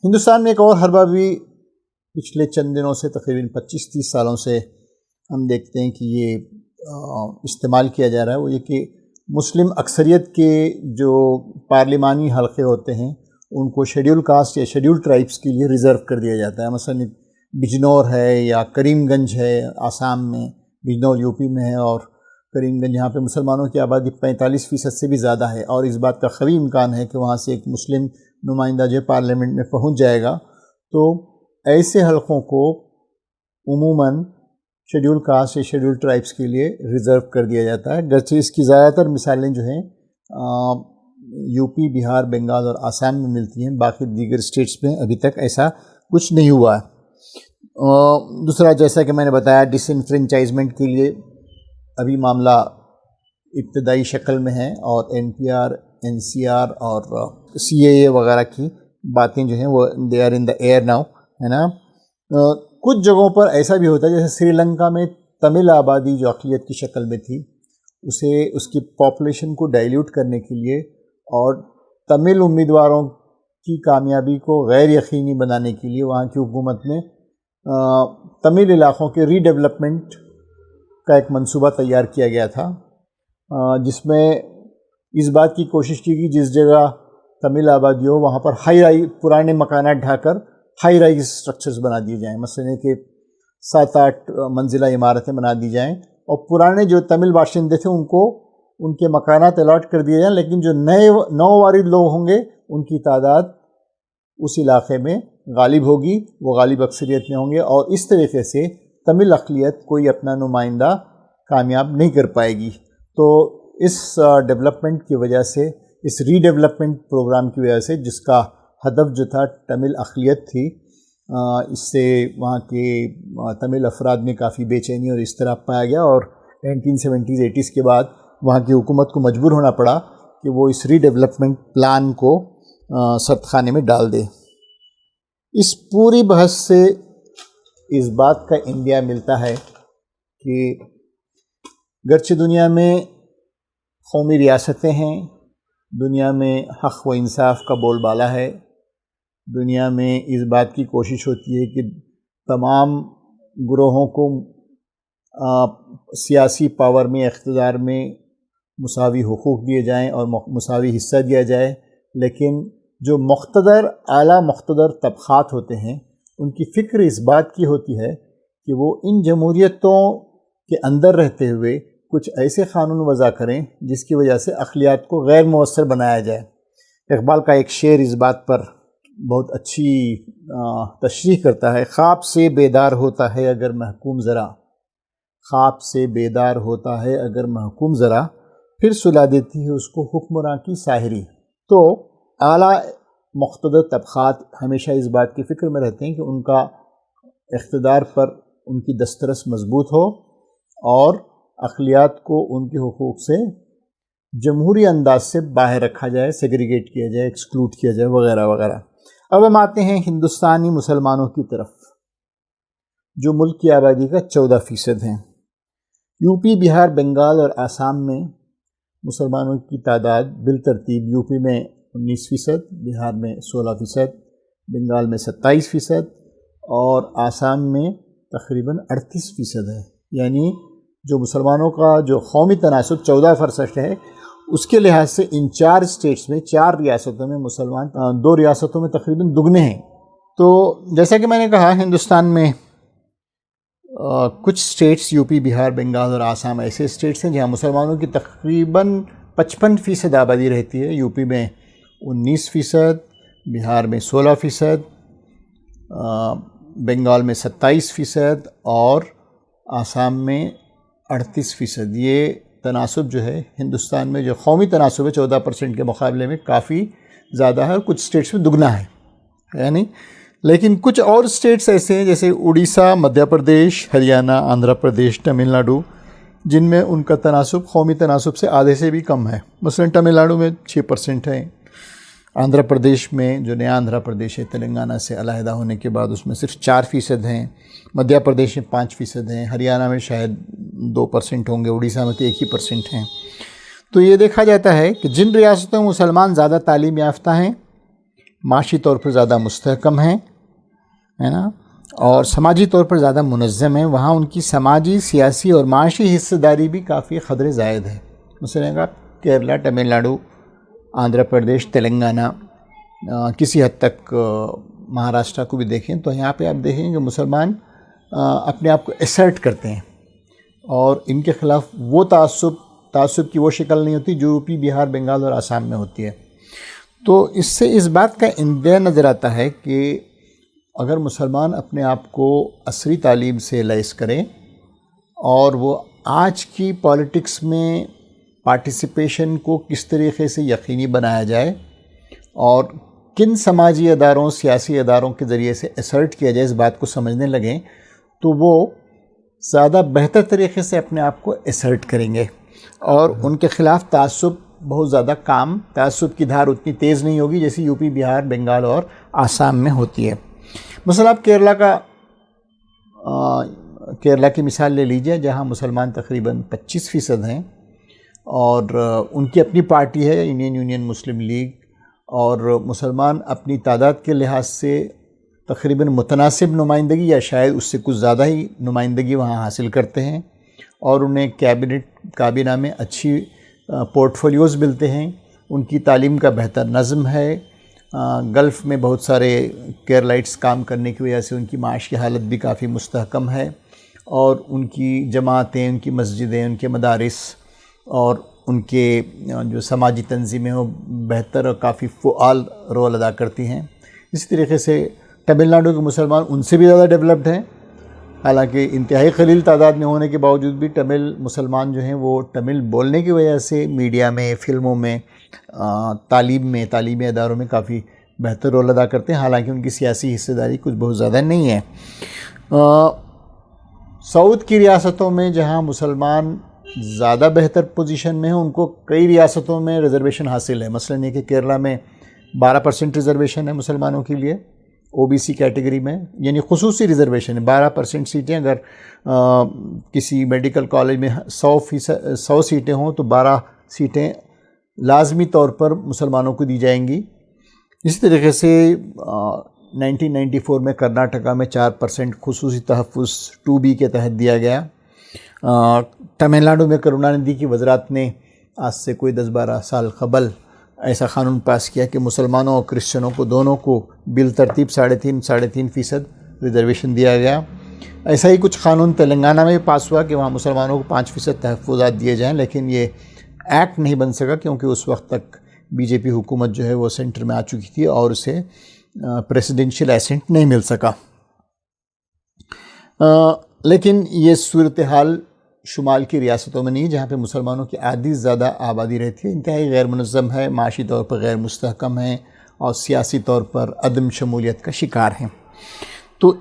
ہندوستان میں ایک اور حربہ بھی پچھلے چند دنوں سے، تقریباً 25-30 سالوں سے ہم دیکھتے ہیں کہ یہ استعمال کیا جا رہا ہے، وہ یہ کہ مسلم اکثریت کے جو پارلیمانی حلقے ہوتے ہیں ان کو شیڈیول کاسٹ یا شیڈیول ٹرائبس کے لیے ریزرو کر دیا جاتا ہے۔ مثلا بجنور ہے یا کریم گنج ہے آسام میں، بجنور UP میں ہے، اور کریم گنج یہاں پہ مسلمانوں کی آبادی 45% سے بھی زیادہ ہے، اور اس بات کا قوی امکان ہے کہ وہاں سے ایک مسلم نمائندہ جو پارلیمنٹ میں پہنچ جائے گا۔ تو ایسے حلقوں کو عموماً شیڈیول کاسٹ یا شیڈیول ٹرائبس کے لیے ریزرو کر دیا جاتا ہے، گرچہ اس کی زیادہ تر مثالیں جو ہیں UP، بہار، بنگال اور آسام میں ملتی ہیں، باقی دیگر اسٹیٹس میں ابھی تک ایسا کچھ نہیں ہوا ہے۔ دوسرا، جیسا کہ میں نے بتایا، ڈس انفرینچائزمنٹ کے لیے ابھی معاملہ ابتدائی شکل میں ہے، اور NPR، NCR اور CAA وغیرہ کی باتیں جو ہیں وہ they are in the air now, ہے نا۔ کچھ جگہوں پر ایسا بھی ہوتا ہے، جیسے سری لنکا میں تمل آبادی جو اقلیت کی شکل میں تھی، اس کی پاپولیشن کو ڈائلیوٹ کرنے کے لیے اور تمل امیدواروں کی کامیابی کو غیر یقینی بنانے کے لیے وہاں کی حکومت نے تمل علاقوں کے ری ڈیولپمنٹ کا ایک منصوبہ تیار کیا گیا تھا، جس میں اس بات کی کوشش کی کہ جس جگہ تمل آبادی ہو وہاں پر پرانے مکانات ڈھا کر ہائی رائز اسٹرکچرز بنا دیے جائیں، مثلا کہ 7-8 منزلہ عمارتیں بنا دی جائیں، اور پرانے جو تمل باشندے تھے ان کو ان کے مکانات الاٹ کر دیے جائیں، لیکن جو نو وارد لوگ ہوں گے ان کی تعداد اس علاقے میں غالب ہوگی، وہ غالب اکثریت میں ہوں گے، اور اس طریقے سے تمل اقلیت کوئی اپنا نمائندہ کامیاب نہیں کر پائے گی۔ تو اس ڈیولپمنٹ کی وجہ سے، اس ری ڈیولپمنٹ پروگرام کی وجہ سے، جس کا ہدف جو تھا تمل اقلیت تھی، اس سے وہاں کے تمل افراد میں کافی بے چینی اور اضطراب پایا گیا، اور 1970s 80s کے بعد وہاں کی حکومت کو مجبور ہونا پڑا کہ وہ اس ری ڈیولپمنٹ پلان کو سرد خانے میں ڈال دے۔ اس پوری بحث سے اس بات کا انڈیا ملتا ہے کہ گرچہ دنیا میں قومی ریاستیں ہیں، دنیا میں حق و انصاف کا بول بالا ہے، دنیا میں اس بات کی کوشش ہوتی ہے کہ تمام گروہوں کو سیاسی پاور میں، اقتدار میں مساوی حقوق دیے جائیں اور مساوی حصہ دیا جائے، لیکن جو مقتدر اعلیٰ مقتدر طبقات ہوتے ہیں ان کی فکر اس بات کی ہوتی ہے کہ وہ ان جمہوریتوں کے اندر رہتے ہوئے کچھ ایسے قانون وضع کریں جس کی وجہ سے اقلیت کو غیر مؤثر بنایا جائے۔ اقبال کا ایک شعر اس بات پر بہت اچھی تشریح کرتا ہے: خواب سے بیدار ہوتا ہے اگر محکوم ذرا، خواب سے بیدار ہوتا ہے اگر محکوم ذرا، پھر سلا دیتی ہے اس کو حکمراں کی ساحری۔ تو اعلیٰ مقتدر طبقات ہمیشہ اس بات کی فکر میں رہتے ہیں کہ ان کا اقتدار پر ان کی دسترس مضبوط ہو اور اقلیت کو ان کے حقوق سے جمہوری انداز سے باہر رکھا جائے، سیگریگیٹ کیا جائے، ایکسکلوڈ کیا جائے، وغیرہ وغیرہ۔ اب ہم آتے ہیں ہندوستانی مسلمانوں کی طرف، جو ملک کی آبادی کا 14% ہیں۔ یو پی، بہار، بنگال اور آسام میں مسلمانوں کی تعداد بالترتیب یو پی میں 19%، بہار میں 16%، بنگال میں 27% اور آسام میں تقریباً 38% ہے۔ یعنی جو مسلمانوں کا جو قومی تناسب 14% ہے، اس کے لحاظ سے ان 4 اسٹیٹس میں، 4 ریاستوں میں مسلمان 2 ریاستوں میں تقریباً دگنے ہیں۔ تو جیسا کہ میں نے کہا، ہندوستان میں کچھ اسٹیٹس یو پی، بہار، بنگال اور آسام ایسے اسٹیٹس ہیں جہاں مسلمانوں کی تقریباً 55% آبادی رہتی ہے۔ یو پی میں 19%، بہار میں 16%، بنگال میں 27% اور آسام میں 38%۔ یہ تناسب جو ہے ہندوستان میں جو قومی تناسب ہے 14% کے مقابلے میں کافی زیادہ ہے، اور کچھ اسٹیٹس میں دگنا ہے، یعنی لیکن کچھ اور اسٹیٹس ایسے ہیں جیسے اڑیسہ، مدھیہ پردیش، ہریانہ، آندھرا پردیش، تمل ناڈو، جن میں ان کا تناسب قومی تناسب سے آدھے سے بھی کم ہے۔ مثلاً تمل ناڈو میں 6% ہے، آندھرا پردیش میں جو نیا آندھرا پردیش ہے تلنگانہ سے علیحدہ ہونے کے بعد اس میں صرف 4% ہیں، مدھیہ پردیش میں 5% ہیں، ہریانہ میں شاید 2% ہوں گے، اڑیسہ میں تو 1% ہیں۔ تو یہ دیکھا جاتا ہے کہ جن ریاستوں میں مسلمان زیادہ تعلیم یافتہ ہیں، معاشی طور پر زیادہ مستحکم ہیں، ہے نا، اور سماجی طور پر زیادہ منظم ہیں، وہاں ان کی سماجی، سیاسی اور معاشی حصہ داری بھی کافی قدر زائد ہے۔ مثلاً آپ کیرلا، تمل ناڈو، آندھرا پردیش، تلنگانہ، کسی حد تک مہاراشٹر کو بھی دیکھیں تو یہاں پہ آپ دیکھیں کہ مسلمان اپنے آپ کو اسرٹ کرتے ہیں، اور ان کے خلاف وہ تعصب کی وہ شکل نہیں ہوتی جو یو پی، بہار، بنگال اور آسام میں ہوتی ہے۔ تو اس سے اس بات کا اندیا نظر آتا ہے کہ اگر مسلمان اپنے آپ کو عصری تعلیم سے لیس کریں اور وہ آج کی پالیٹکس میں پارٹیسپیشن کو کس طریقے سے یقینی بنایا جائے اور کن سماجی اداروں، سیاسی اداروں کے ذریعے سے اسرٹ کیا جائے، اس بات کو سمجھنے لگیں تو وہ زیادہ بہتر طریقے سے اپنے آپ کو اسرٹ کریں گے، اور ان کے خلاف تعصب بہت زیادہ تعصب کی دھار اتنی تیز نہیں ہوگی جیسی یو پی، بہار، بنگال اور آسام میں ہوتی ہے۔ مثلا آپ کیرلا کی مثال لے لیجئے، جہاں مسلمان تقریباً 25% ہیں، اور ان کی اپنی پارٹی ہے انڈین یونین مسلم لیگ، اور مسلمان اپنی تعداد کے لحاظ سے تقریباً متناسب نمائندگی یا شاید اس سے کچھ زیادہ ہی نمائندگی وہاں حاصل کرتے ہیں، اور انہیں کابینہ میں اچھی پورٹ فولیوز ملتے ہیں، ان کی تعلیم کا بہتر نظم ہے، گلف میں بہت سارے کیرلائٹس کام کرنے کی وجہ سے ان کی معاشی حالت بھی کافی مستحکم ہے، اور ان کی جماعتیں، ان کی مسجدیں، ان کے مدارس اور ان کے جو سماجی تنظیمیں وہ بہتر اور کافی فعال رول ادا کرتی ہیں۔ اسی طریقے سے تمل ناڈو کے مسلمان ان سے بھی زیادہ ڈیولپڈ ہیں، حالانکہ انتہائی قلیل تعداد میں ہونے کے باوجود بھی تمل مسلمان جو ہیں وہ تمل بولنے کی وجہ سے میڈیا میں، فلموں میں، تعلیمی اداروں میں کافی بہتر رول ادا کرتے ہیں، حالانکہ ان کی سیاسی حصہ داری کچھ بہت زیادہ نہیں ہے۔ ساؤتھ کی ریاستوں میں جہاں مسلمان زیادہ بہتر پوزیشن میں ہیں، ان کو کئی ریاستوں میں ریزرویشن حاصل ہے۔ مثلاً یہ کہ کیرلا میں 12% ریزرویشن ہے مسلمانوں کے لیے OBC کیٹیگری میں، یعنی خصوصی ریزرویشن ہے۔ 12% سیٹیں، اگر کسی میڈیکل کالج میں 100 سیٹیں ہوں تو 12 سیٹیں لازمی طور پر مسلمانوں کو دی جائیں گی۔ اسی طریقے سے 1994 میں کرناٹکا میں 4% خصوصی تحفظ 2B کے تحت دیا گیا۔ تمل ناڈو میں کروناندھی کی وزارت نے آج سے کوئی 10-12 سال قبل ایسا قانون پاس کیا کہ مسلمانوں اور کرسچنوں کو دونوں کو بالترتیب 3.5% ریزرویشن دیا گیا۔ ایسا ہی کچھ قانون تلنگانہ میں پاس ہوا کہ وہاں مسلمانوں کو 5% تحفظات دیے جائیں، لیکن یہ ایکٹ نہیں بن سکا کیونکہ اس وقت تک BJP حکومت جو ہے وہ سینٹر میں آ چکی تھی اور اسے پریسیڈنشیل ایسنٹ نہیں مل سکا۔ لیکن یہ صورتحال شمال کی ریاستوں میں نہیں، جہاں پہ مسلمانوں کی آدھی زیادہ آبادی رہتی ہے، انتہائی غیر منظم ہے، معاشی طور پر غیر مستحکم ہے اور سیاسی طور پر عدم شمولیت کا شکار ہیں۔ تو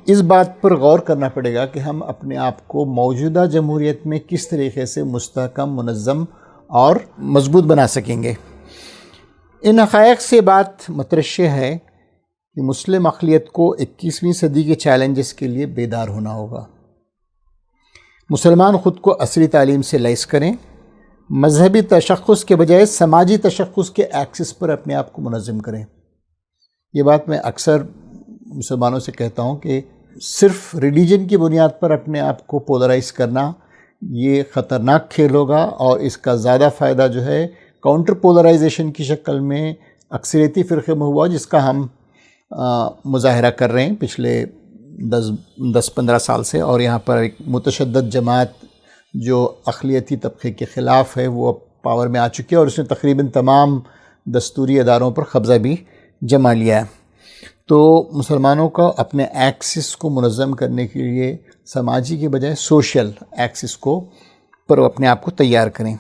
اس بات پر غور کرنا پڑے گا کہ ہم اپنے آپ کو موجودہ جمہوریت میں کس طریقے سے مستحکم، منظم اور مضبوط بنا سکیں گے۔ ان حقائق سے بات مترشح ہے کہ مسلم اقلیت کو 21ویں صدی کے چیلنجز کے لیے بیدار ہونا ہوگا۔ مسلمان خود کو عصری تعلیم سے لیس کریں، مذہبی تشخص کے بجائے سماجی تشخص کے ایکسس پر اپنے آپ کو منظم کریں۔ یہ بات میں اکثر مسلمانوں سے کہتا ہوں کہ صرف ریلیجن کی بنیاد پر اپنے آپ کو پولرائز کرنا یہ خطرناک کھیل ہوگا، اور اس کا زیادہ فائدہ جو ہے کاؤنٹر پولرائزیشن کی شکل میں اکثریتی فرقے میں ہوا، جس کا ہم مظاہرہ کر رہے ہیں پچھلے 10-15 سال سے۔ اور یہاں پر ایک متشدد جماعت جو اقلیتی طبقے کے خلاف ہے وہ پاور میں آ چکی ہے، اور اس نے تقریباً تمام دستوری اداروں پر قبضہ بھی جما لیا ہے۔ تو مسلمانوں کو اپنے ایکسس کو منظم کرنے کے لیے سماجی کے بجائے سوشل ایکسس کو پر اپنے آپ کو تیار کریں۔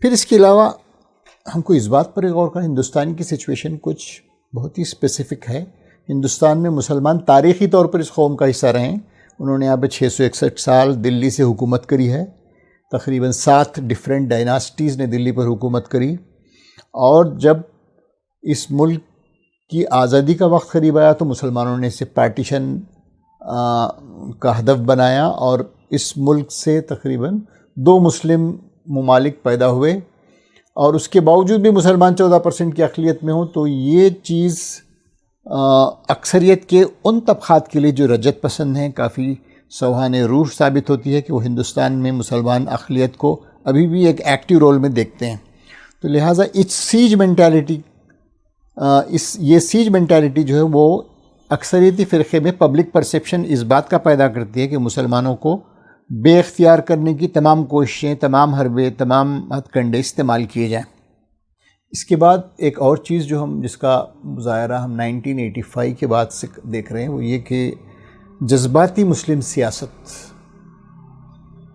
پھر اس کے علاوہ ہم کو اس بات پر غور کریں، ہندوستان کی سچویشن کچھ بہت ہی اسپیسیفک ہے۔ ہندوستان میں مسلمان تاریخی طور پر اس قوم کا حصہ رہے ہیں۔ انہوں نے یہاں پہ 661 سال دلی سے حکومت کری ہے، تقریباً 7 ڈیفرنٹ ڈائناسٹیز نے دلی پر حکومت کری، اور جب اس ملک کی آزادی کا وقت قریب آیا تو مسلمانوں نے اسے پارٹیشن کا ہدف بنایا، اور اس ملک سے تقریباً 2 مسلم ممالک پیدا ہوئے، اور اس کے باوجود بھی مسلمان 14% کی اقلیت میں ہوں۔ تو یہ چیز اکثریت کے ان طبقات کے لیے جو رجت پسند ہیں کافی سوہان روح ثابت ہوتی ہے کہ وہ ہندوستان میں مسلمان اقلیت کو ابھی بھی ایک ایکٹیو رول میں دیکھتے ہیں۔ تو لہٰذا یہ سیج مینٹیلٹی جو ہے وہ اکثریتی فرقے میں پبلک پرسیپشن اس بات کا پیدا کرتی ہے کہ مسلمانوں کو بے اختیار کرنے کی تمام کوششیں، تمام حربے، تمام ہتھ کنڈے استعمال کیے جائیں۔ اس کے بعد ایک اور چیز جو جس کا مظاہرہ ہم 1985 کے بعد سے دیکھ رہے ہیں وہ یہ کہ جذباتی مسلم سیاست،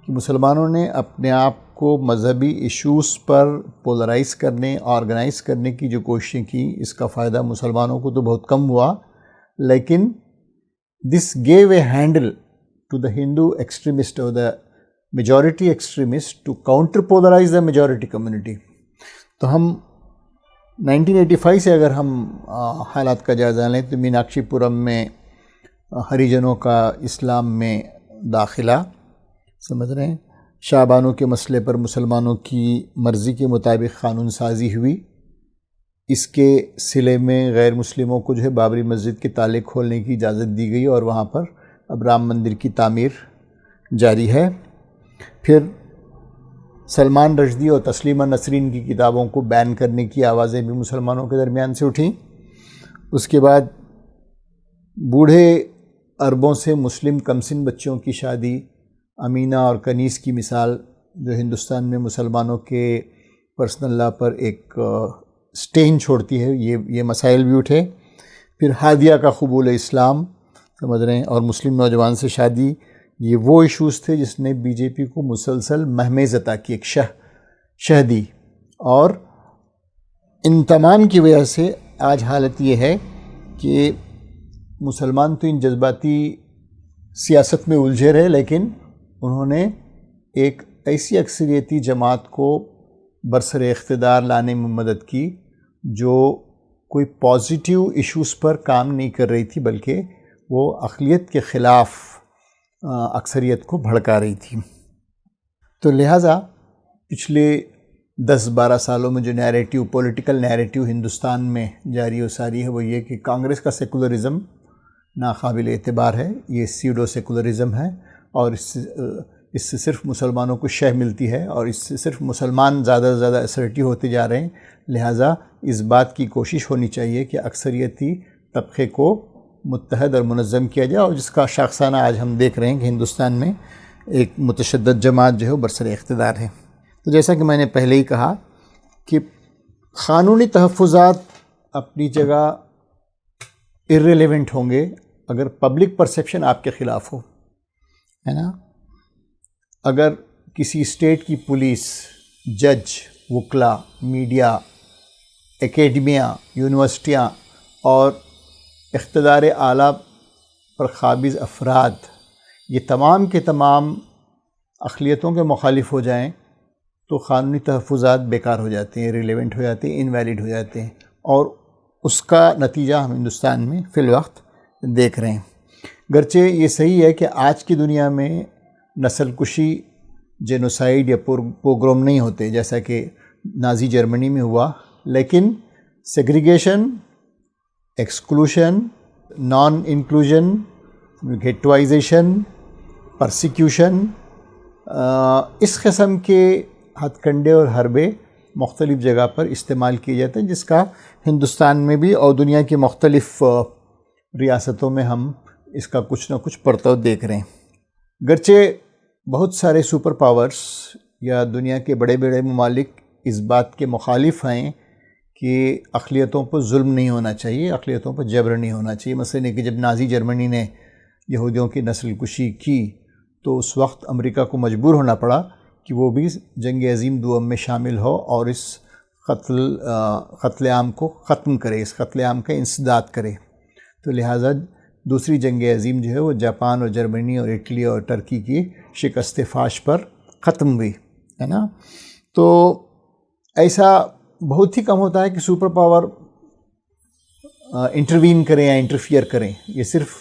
کہ مسلمانوں نے اپنے آپ کو مذہبی ایشوز پر پولرائز کرنے، آرگنائز کرنے کی جو کوششیں کی، اس کا فائدہ مسلمانوں کو تو بہت کم ہوا، لیکن this gave a handle to the Hindu extremist or the majority extremist to counter polarize the majority community۔ تو ہم 1985 سے اگر ہم حالات کا جائزہ لیں تو میناکشی پورم میں ہریجنوں کا اسلام میں داخلہ، سمجھ رہے ہیں، شاہ بانو کے مسئلے پر مسلمانوں کی مرضی کے مطابق قانون سازی ہوئی، اس کے صلے میں غیر مسلموں کو جو ہے بابری مسجد کے تالے کھولنے کی اجازت دی گئی، اور وہاں پر اب رام مندر کی تعمیر جاری ہے۔ پھر سلمان رشدی اور تسلیمہ نسرین کی کتابوں کو بین کرنے کی آوازیں بھی مسلمانوں کے درمیان سے اٹھیں۔ اس کے بعد بوڑھے عربوں سے مسلم کمسن بچوں کی شادی، امینہ اور کنیز کی مثال جو ہندوستان میں مسلمانوں کے پرسنل لا پر ایک سٹین چھوڑتی ہے، یہ مسائل بھی اٹھے۔ پھر ہادیہ کا قبول اسلام، سمجھ رہے ہیں، اور مسلم نوجوان سے شادی، یہ وہ ایشوز تھے جس نے BJP کو مسلسل مہمیز عطا کی، ایک شہ دی، اور ان تمام کی وجہ سے آج حالت یہ ہے کہ مسلمان تو ان جذباتی سیاست میں الجھے رہے، لیکن انہوں نے ایک ایسی اکثریتی جماعت کو برسر اقتدار لانے میں مدد کی جو کوئی پازیٹیو ایشوز پر کام نہیں کر رہی تھی، بلکہ وہ اقلیت کے خلاف اکثریت کو بھڑکا رہی تھی۔ تو لہٰذا پچھلے 10-12 سالوں میں جو نیریٹیو، پولیٹیکل نیریٹیو ہندوستان میں جاری و ساری ہے وہ یہ کہ کانگریس کا سیکولرزم ناقابل اعتبار ہے، یہ سیوڈو سیکولرزم ہے، اور اس سے صرف مسلمانوں کو شہ ملتی ہے، اور اس سے صرف مسلمان زیادہ سے زیادہ اسرٹیو ہوتے جا رہے ہیں۔ لہٰذا اس بات کی کوشش ہونی چاہیے کہ اکثریتی طبقے کو متحد اور منظم کیا جائے، اور جس کا شاخسانہ آج ہم دیکھ رہے ہیں کہ ہندوستان میں ایک متشدد جماعت جو ہے وہ برسر اقتدار ہے۔ تو جیسا کہ میں نے پہلے ہی کہا کہ قانونی تحفظات اپنی جگہ irrelevant ہوں گے اگر پبلک پرسیپشن آپ کے خلاف ہو، ہے نا۔ اگر کسی اسٹیٹ کی پولیس، جج، وکلا، میڈیا، اکیڈمیا، یونیورسٹیاں اور اقتدار اعلیٰ پر قابض افراد یہ تمام کے تمام اقلیتوں کے مخالف ہو جائیں تو قانونی تحفظات بیکار ہو جاتے ہیں، ریلیونٹ ہو جاتے ہیں، انویلڈ ہو جاتے ہیں، اور اس کا نتیجہ ہم ہندوستان میں فی الوقت دیکھ رہے ہیں۔ گرچہ یہ صحیح ہے کہ آج کی دنیا میں نسل کشی، جینوسائیڈ یا پوگروم نہیں ہوتے جیسا کہ نازی جرمنی میں ہوا، لیکن segregation, exclusion, naan inclusion, گیٹوائزیشن، persecution, اس قسم کے ہتھ کنڈے اور حربے مختلف جگہ پر استعمال کیے جاتے ہیں، جس کا ہندوستان میں بھی اور دنیا کی مختلف ریاستوں میں ہم اس کا کچھ نہ کچھ پرتو دیکھ رہے ہیں۔ گرچہ بہت سارے سپر پاورز یا دنیا کے بڑے بڑے ممالک اس بات کے مخالف ہیں کہ اقلیتوں پر ظلم نہیں ہونا چاہیے، اقلیتوں پر جبر نہیں ہونا چاہیے۔ مثلاً کہ جب نازی جرمنی نے یہودیوں کی نسل کشی کی تو اس وقت امریکہ کو مجبور ہونا پڑا کہ وہ بھی جنگ عظیم دوم میں شامل ہو اور اس قتل عام کو ختم کرے، اس قتل عام کا انسداد کرے۔ تو لہٰذا دوسری جنگ عظیم جو ہے وہ جاپان اور جرمنی اور اٹلی اور ترکی کی شکست فاش پر ختم ہوئی، ہے نا۔ تو ایسا بہت ہی کم ہوتا ہے کہ سپر پاور انٹروین کریں یا انٹرفیئر کریں، یہ صرف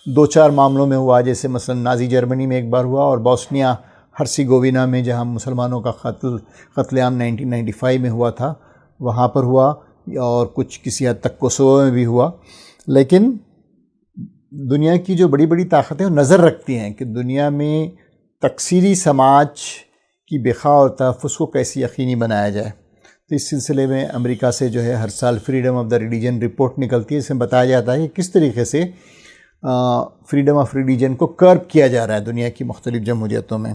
2-4 معاملوں میں ہوا، جیسے مثلا نازی جرمنی میں ایک بار ہوا، اور بوسنیا ہرسیگووینا میں جہاں مسلمانوں کا قتل عام 1995 میں ہوا تھا وہاں پر ہوا، اور کچھ کسی حد تک کوسوو میں بھی ہوا۔ لیکن دنیا کی جو بڑی بڑی طاقتیں وہ نظر رکھتی ہیں کہ دنیا میں تکثیری سماج کی بقا اور تحفظ کو کیسے یقینی بنایا جائے۔ تو اس سلسلے میں امریکہ سے جو ہے ہر سال freedom of the religion report نکلتی ہے، اس میں بتایا جاتا ہے کہ کس طریقے سے فریڈم آف ریلیجن کو کرب کیا جا رہا ہے دنیا کی مختلف جمہوریتوں میں۔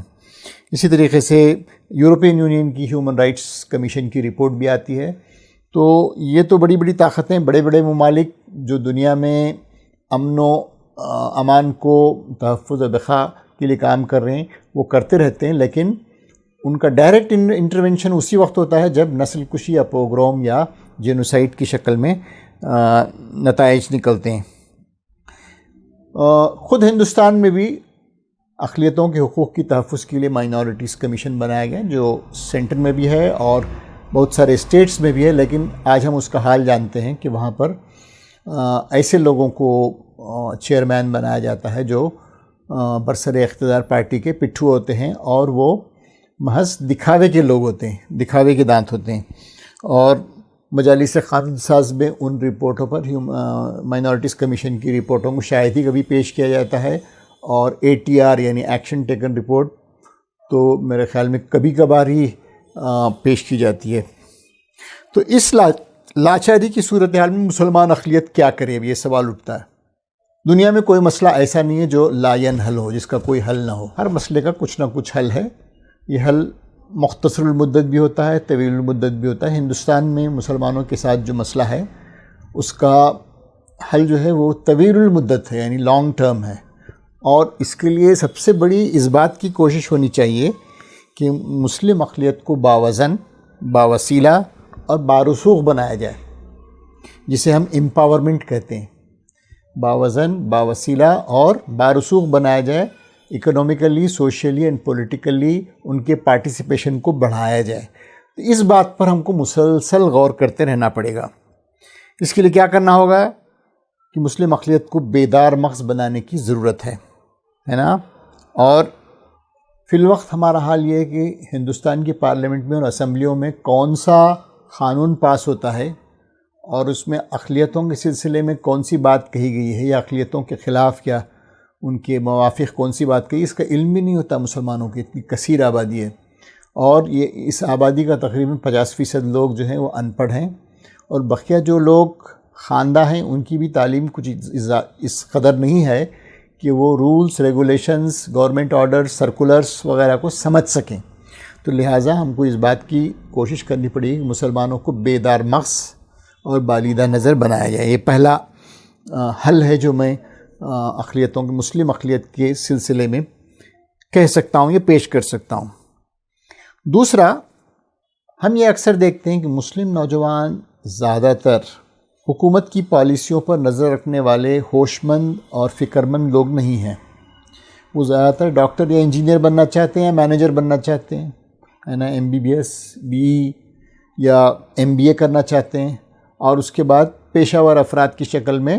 اسی طریقے سے یورپین یونین کی ہیومن رائٹس کمیشن کی رپورٹ بھی آتی ہے۔ تو یہ تو بڑی بڑی طاقتیں، بڑے بڑے ممالک جو دنیا میں امن و امان کو تحفظ و بقا کے لیے کام کر رہے ہیں وہ کرتے رہتے ہیں، لیکن ان کا ڈائریکٹ انٹرونشن اسی وقت ہوتا ہے جب نسل کشی یا پوگروم یا جینوسائیڈ کی شکل میں نتائج نکلتے ہیں۔ خود ہندوستان میں بھی اقلیتوں کے حقوق کی تحفظ کے لیے مائنورٹیز کمیشن بنایا گیا جو سینٹر میں بھی ہے اور بہت سارے اسٹیٹس میں بھی ہے، لیکن آج ہم اس کا حال جانتے ہیں کہ وہاں پر ایسے لوگوں کو چیئرمین بنایا جاتا ہے جو برسر اقتدار پارٹی کے پٹھو ہوتے ہیں، اور وہ محض دکھاوے کے لوگ ہوتے ہیں، دکھاوے کے دانت ہوتے ہیں۔ اور مجالس قانون ساز میں ان رپورٹوں پر مائنورٹیز کمیشن کی رپورٹوں کو شاید ہی کبھی پیش کیا جاتا ہے، اور ATR یعنی ایکشن ٹیکن رپورٹ تو میرے خیال میں کبھی کبھار ہی پیش کی جاتی ہے۔ تو اس لاچاری کی صورتحال میں مسلمان اقلیت کیا کرے، اب یہ سوال اٹھتا ہے۔ دنیا میں کوئی مسئلہ ایسا نہیں ہے جو لا ینحل ہو، جس کا کوئی حل نہ ہو۔ ہر مسئلے کا کچھ نہ کچھ حل ہے۔ یہ حل مختصر المدت بھی ہوتا ہے، طویل المدت بھی ہوتا ہے۔ ہندوستان میں مسلمانوں کے ساتھ جو مسئلہ ہے اس کا حل جو ہے وہ طویل المدت ہے، یعنی لانگ ٹرم ہے، اور اس کے لیے سب سے بڑی اس بات کی کوشش ہونی چاہیے کہ مسلم اقلیت کو باوزن، باوسیلہ اور بارسوخ بنایا جائے، جسے ہم امپاورمنٹ کہتے ہیں، باوزن، باوسیلہ اور بارسوخ بنایا جائے، اکنومیکلی، سوشلی اینڈ پولیٹیکلی ان کے پارٹیسپیشن کو بڑھایا جائے۔ تو اس بات پر ہم کو مسلسل غور کرتے رہنا پڑے گا۔ اس کے لیے کیا کرنا ہوگا کہ مسلم اقلیت کو بیدار مغز بنانے کی ضرورت ہے نا۔ اور فی الوقت ہمارا حال یہ ہے کہ ہندوستان کی پارلیمنٹ میں اور اسمبلیوں میں کون سا قانون پاس ہوتا ہے اور اس میں اقلیتوں کے سلسلے میں کون سی بات کہی گئی ہے یا اقلیتوں کے خلاف کیا ان کے موافق کون سی بات کہی، اس کا علم بھی نہیں ہوتا مسلمانوں کی، اتنی کثیر آبادی ہے، اور یہ اس آبادی کا تقریباً 50% لوگ جو ہیں وہ ان پڑھ ہیں، اور بقیہ جو لوگ خواندہ ہیں ان کی بھی تعلیم کچھ اس قدر نہیں ہے کہ وہ رولز، ریگولیشنز، گورنمنٹ آرڈرز، سرکولرز وغیرہ کو سمجھ سکیں۔ تو لہٰذا ہم کو اس بات کی کوشش کرنی پڑے گی کہ مسلمانوں کو بیدار مغز اور بالیدہ نظر بنایا جائے۔ یہ پہلا حل ہے جو میں اقلیتوں کے، مسلم اقلیت کے سلسلے میں کہہ سکتا ہوں، یہ پیش کر سکتا ہوں۔ دوسرا، ہم یہ اکثر دیکھتے ہیں کہ مسلم نوجوان زیادہ تر حکومت کی پالیسیوں پر نظر رکھنے والے ہوش مند اور فکر مند لوگ نہیں ہیں۔ وہ زیادہ تر ڈاکٹر یا انجینئر بننا چاہتے ہیں، مینیجر بننا چاہتے ہیں، ہے نا، MBBS، BE یا MBA کرنا چاہتے ہیں، اور اس کے بعد پیشہ ور افراد کی شکل میں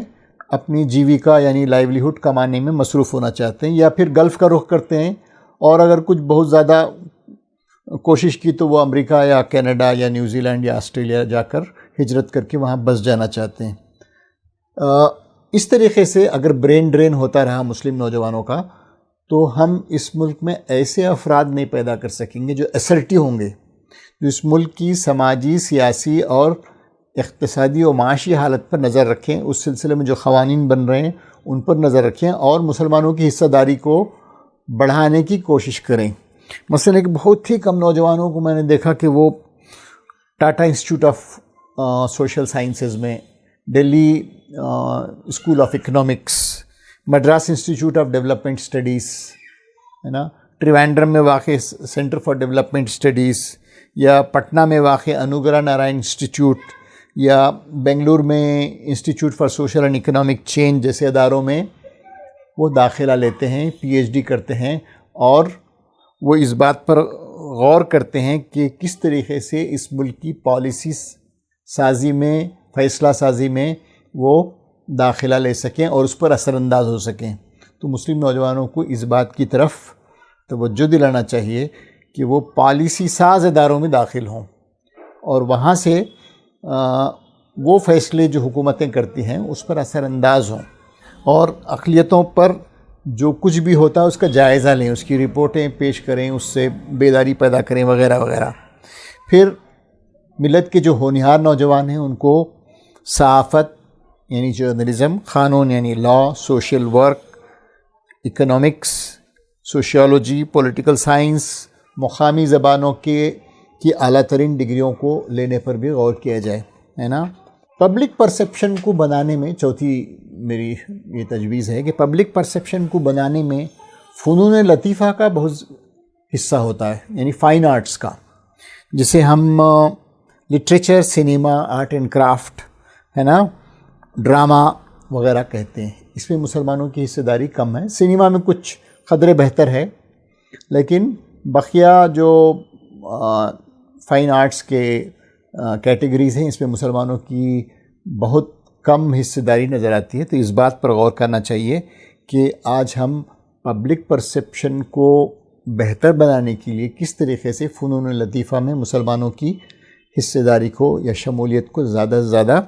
اپنی جیویکا یعنی لائیولیہڈ کمانے میں مصروف ہونا چاہتے ہیں، یا پھر گلف کا رخ کرتے ہیں، اور اگر کچھ بہت زیادہ کوشش کی تو وہ امریکہ یا کینیڈا یا نیوزی لینڈ یا آسٹریلیا جا کر ہجرت کر کے وہاں بس جانا چاہتے ہیں۔ اس طریقے سے اگر برین ڈرین ہوتا رہا مسلم نوجوانوں کا تو ہم اس ملک میں ایسے افراد نہیں پیدا کر سکیں گے جو اسرٹیو ہوں گے، جو اس ملک کی سماجی، سیاسی اور اقتصادی و معاشی حالت پر نظر رکھیں، اس سلسلے میں جو قوانین بن رہے ہیں ان پر نظر رکھیں اور مسلمانوں کی حصہ داری کو بڑھانے کی کوشش کریں۔ مثلا ایک بہت ہی کم نوجوانوں کو میں نے دیکھا کہ وہ Tata Institute of Social Sciences میں، Delhi School of Economics, Madras Institute of Development Studies, ہے نا، ٹریوینڈرم میں واقع سینٹر فار ڈیولپمنٹ اسٹڈیز، یا پٹنہ میں واقع انوگرا نارائن انسٹیٹیوٹ، یا بنگلور میں institute for social and economic change جیسے اداروں میں وہ داخلہ لیتے ہیں، PhD کرتے ہیں، اور وہ اس بات پر غور کرتے ہیں کہ کس طریقے سے اس ملک کی پالیسی سازی میں، فیصلہ سازی میں وہ داخلہ لے سکیں اور اس پر اثر انداز ہو سکیں۔ تو مسلم نوجوانوں کو اس بات کی طرف توجہ دلانا چاہیے کہ وہ پالیسی ساز اداروں میں داخل ہوں اور وہاں سے وہ فیصلے جو حکومتیں کرتی ہیں اس پر اثر انداز ہوں، اور اقلیتوں پر جو کچھ بھی ہوتا ہے اس کا جائزہ لیں، اس کی رپورٹیں پیش کریں، اس سے بیداری پیدا کریں وغیرہ وغیرہ۔ پھر ملت کے جو ہونہار نوجوان ہیں ان کو صحافت یعنی جرنلزم، قانون یعنی law, social work, economics, sociology, political science, مقامی زبانوں کی اعلیٰ ترین ڈگریوں کو لینے پر بھی غور کیا جائے، ہے نا۔ پبلک پرسیپشن کو بنانے میں، چوتھی میری یہ تجویز ہے کہ پبلک پرسیپشن کو بنانے میں فنون لطیفہ کا بہت حصہ ہوتا ہے، یعنی فائن آرٹس کا، جسے ہم literature, cinema, art and craft, ہے نا، ڈرامہ وغیرہ کہتے ہیں۔ اس میں مسلمانوں کی حصہ داری کم ہے۔ سنیما میں کچھ قدرے بہتر ہے، لیکن بقیہ جو فائن آرٹس کے کیٹیگریز ہیں اس میں مسلمانوں کی بہت کم حصہ داری نظر آتی ہے۔ تو اس بات پر غور کرنا چاہیے کہ آج ہم پبلک پرسیپشن کو بہتر بنانے کے لیے کس طریقے سے فنون لطیفہ میں مسلمانوں کی حصہ داری کو یا شمولیت کو زیادہ سے زیادہ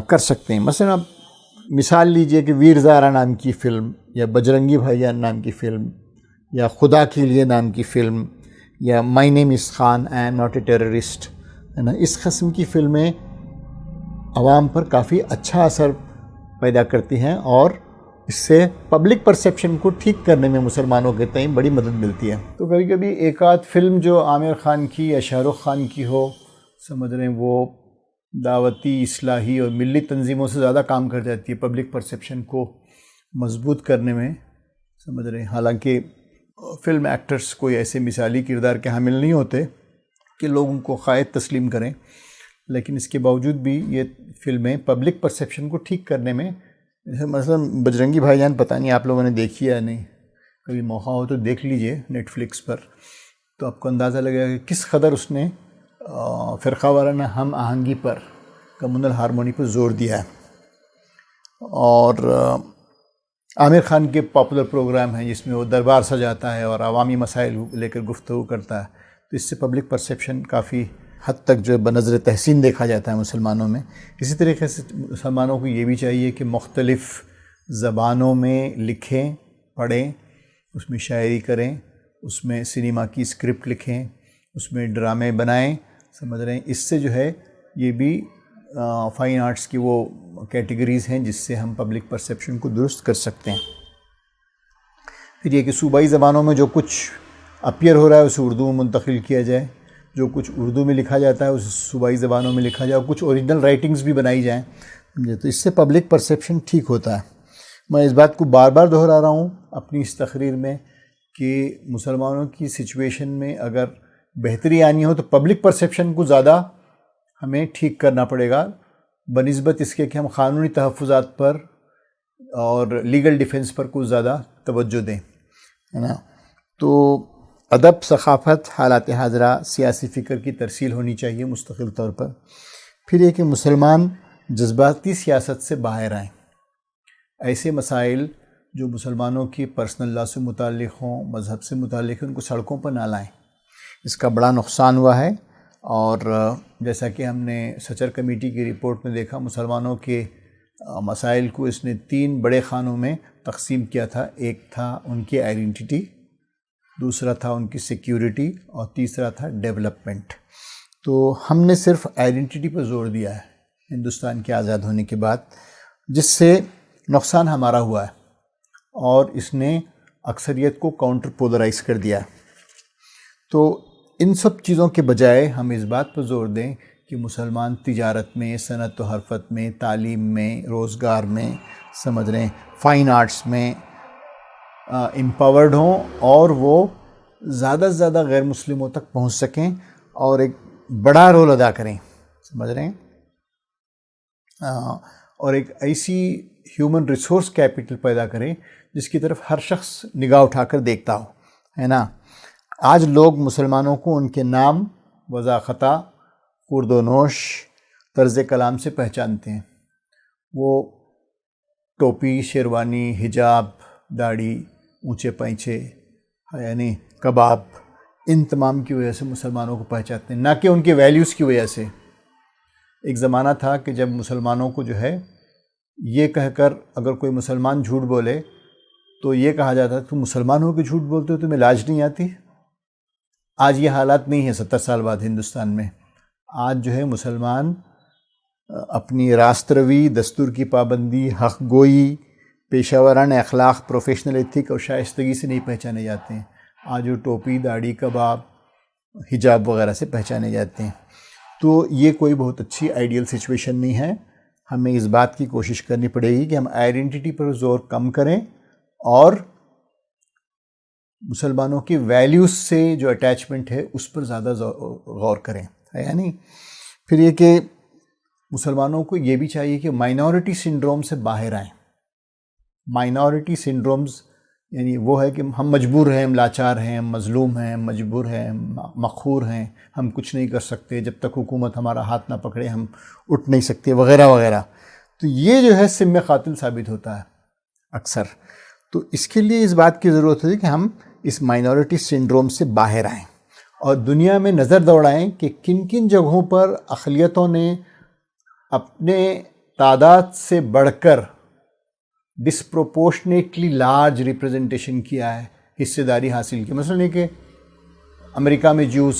کر سکتے ہیں۔ مثلا مثال لیجئے کہ ویر زارا نام کی فلم، یا بجرنگی بھائیان نام کی فلم، یا خدا کے لیے نام کی فلم، یا My Name Is Khan, I Am Not A Terrorist, ہے نا، اس قسم کی فلمیں عوام پر کافی اچھا اثر پیدا کرتی ہیں اور اس سے پبلک پرسیپشن کو ٹھیک کرنے میں مسلمانوں کے تئیں بڑی مدد ملتی ہے۔ تو کبھی کبھی ایک آدھ فلم جو عامر خان کی یا شاہ رخ خان کی ہو، سمجھ رہے ہیں، وہ دعوتی، اصلاحی اور ملی تنظیموں سے زیادہ کام کر جاتی ہے پبلک پرسیپشن کو مضبوط کرنے میں، سمجھ رہے ہیں۔ حالانکہ فلم ایکٹرز کوئی ایسے مثالی کردار کے حامل نہیں ہوتے کہ لوگ ان کو قائد تسلیم کریں، لیکن اس کے باوجود بھی یہ فلمیں پبلک پرسیپشن کو ٹھیک کرنے میں، جیسے مثلا بجرنگی بھائی جان، پتہ نہیں آپ لوگوں نے دیکھی یا نہیں، کبھی موقع ہو تو دیکھ لیجئے نیٹ فلکس پر، تو آپ کو اندازہ لگے گا کہ کس قدر اس نے فرقہ وارانہ ہم آہنگی پر، کمیونل ہارمونی پر زور دیا ہے. اور عامر خان کے پاپولر پروگرام ہیں جس میں وہ دربار سجاتا ہے اور عوامی مسائل لے کر گفتگو کرتا ہے، تو اس سے پبلک پرسیپشن کافی حد تک جو بنظر تحسین دیکھا جاتا ہے مسلمانوں میں. اسی طریقے سے مسلمانوں کو یہ بھی چاہیے کہ مختلف زبانوں میں لکھیں، پڑھیں، اس میں شاعری کریں، اس میں سنیما کی اسکرپٹ لکھیں، اس میں ڈرامے بنائیں، سمجھ رہے ہیں. اس سے جو ہے یہ بھی فائن آرٹس کی وہ کیٹیگریز ہیں جس سے ہم پبلک پرسیپشن کو درست کر سکتے ہیں. پھر یہ کہ صوبائی زبانوں میں جو کچھ اپیئر ہو رہا ہے اسے اردو میں منتقل کیا جائے، جو کچھ اردو میں لکھا جاتا ہے اسے صوبائی زبانوں میں لکھا جائے، اور کچھ اوریجنل رائٹنگز بھی بنائی جائیں، تو اس سے پبلک پرسیپشن ٹھیک ہوتا ہے. میں اس بات کو بار بار دہرا رہا ہوں اپنی اس تقریر میں کہ مسلمانوں کی سچویشن میں اگر بہتری آنی ہو تو پبلک پرسیپشن کو زیادہ ہمیں ٹھیک کرنا پڑے گا، بنسبت اس کے کہ ہم قانونی تحفظات پر اور لیگل ڈیفنس پر کچھ زیادہ توجہ دیں، ہے نا. تو ادب، ثقافت، حالات حاضرہ، سیاسی فکر کی ترسیل ہونی چاہیے مستقل طور پر. پھر یہ کہ مسلمان جذباتی سیاست سے باہر آئیں، ایسے مسائل جو مسلمانوں کی پرسنل لا سے متعلق ہوں، مذہب سے متعلق ہیں، ان کو سڑکوں پر نہ لائیں. اس کا بڑا نقصان ہوا ہے، اور جیسا کہ ہم نے سچر کمیٹی کی رپورٹ میں دیکھا، مسلمانوں کے مسائل کو اس نے 3 بڑے خانوں میں تقسیم کیا تھا. ایک تھا ان کی آئیڈینٹی، دوسرا تھا ان کی سیکیورٹی، اور تیسرا تھا ڈیولپمنٹ. تو ہم نے صرف آئیڈینٹی پر زور دیا ہے ہندوستان کے آزاد ہونے کے بعد، جس سے نقصان ہمارا ہوا ہے، اور اس نے اکثریت کو کاؤنٹر پولرائز کر دیا ہے. تو ان سب چیزوں کے بجائے ہم اس بات پر زور دیں کہ مسلمان تجارت میں، صنعت و حرفت میں، تعلیم میں، روزگار میں، سمجھ رہے ہیں، فائن آرٹس میں امپاورڈ ہوں، اور وہ زیادہ سے زیادہ غیر مسلموں تک پہنچ سکیں اور ایک بڑا رول ادا کریں، سمجھ رہے ہیں، اور ایک ایسی ہیومن ریسورس کیپٹل پیدا کریں جس کی طرف ہر شخص نگاہ اٹھا کر دیکھتا ہو، ہے نا. آج لوگ مسلمانوں کو ان کے نام، وضاحتہ، خورد و نوش، طرز کلام سے پہچانتے ہیں. وہ ٹوپی، شیروانی، حجاب، داڑھی، اونچے پینچے، یعنی کباب، ان تمام کی وجہ سے مسلمانوں کو پہچانتے ہیں، نہ کہ ان کے ویلیوز کی وجہ سے. ایک زمانہ تھا کہ جب مسلمانوں کو جو ہے یہ کہہ کر اگر کوئی مسلمان جھوٹ بولے تو یہ کہا جاتا تم مسلمان ہو کہ جھوٹ بولتے ہو، تمہیں لاج نہیں آتی. آج یہ حالات نہیں ہے 70 سال بعد ہندوستان میں. آج جو ہے مسلمان اپنی راست روی، دستور کی پابندی، حق گوئی، پیشہ ورانہ اخلاق، پروفیشنل ایتھک اور شائستگی سے نہیں پہچانے جاتے ہیں. آج وہ ٹوپی، داڑھی، کباب، حجاب وغیرہ سے پہچانے جاتے ہیں. تو یہ کوئی بہت اچھی آئیڈیل سچویشن نہیں ہے. ہمیں اس بات کی کوشش کرنی پڑے گی کہ ہم آئیڈینٹی پر زور کم کریں اور مسلمانوں کی ویلیوز سے جو اٹیچمنٹ ہے اس پر زیادہ غور کریں، ہے یا نہیں. پھر یہ کہ مسلمانوں کو یہ بھی چاہیے کہ مائنورٹی سنڈروم سے باہر آئیں. مائنورٹی سنڈرومز یعنی وہ ہے کہ ہم مجبور ہیں، ہم لاچار ہیں، ہم مظلوم ہیں، ہم مجبور ہیں، مقہور ہیں، ہم کچھ نہیں کر سکتے، جب تک حکومت ہمارا ہاتھ نہ پکڑے ہم اٹھ نہیں سکتے، وغیرہ وغیرہ. تو یہ جو ہے سم قاتل ثابت ہوتا ہے اکثر. تو اس کے لیے اس بات کی ضرورت ہے کہ ہم اس مائنورٹی سنڈروم سے باہر آئیں اور دنیا میں نظر دوڑائیں کہ کن کن جگہوں پر اقلیتوں نے اپنے تعداد سے بڑھ کر ڈسپروپورشنیٹلی لارج ریپرزنٹیشن کیا ہے، حصہ داری حاصل کی. مثلا یہ کہ امریکہ میں جوس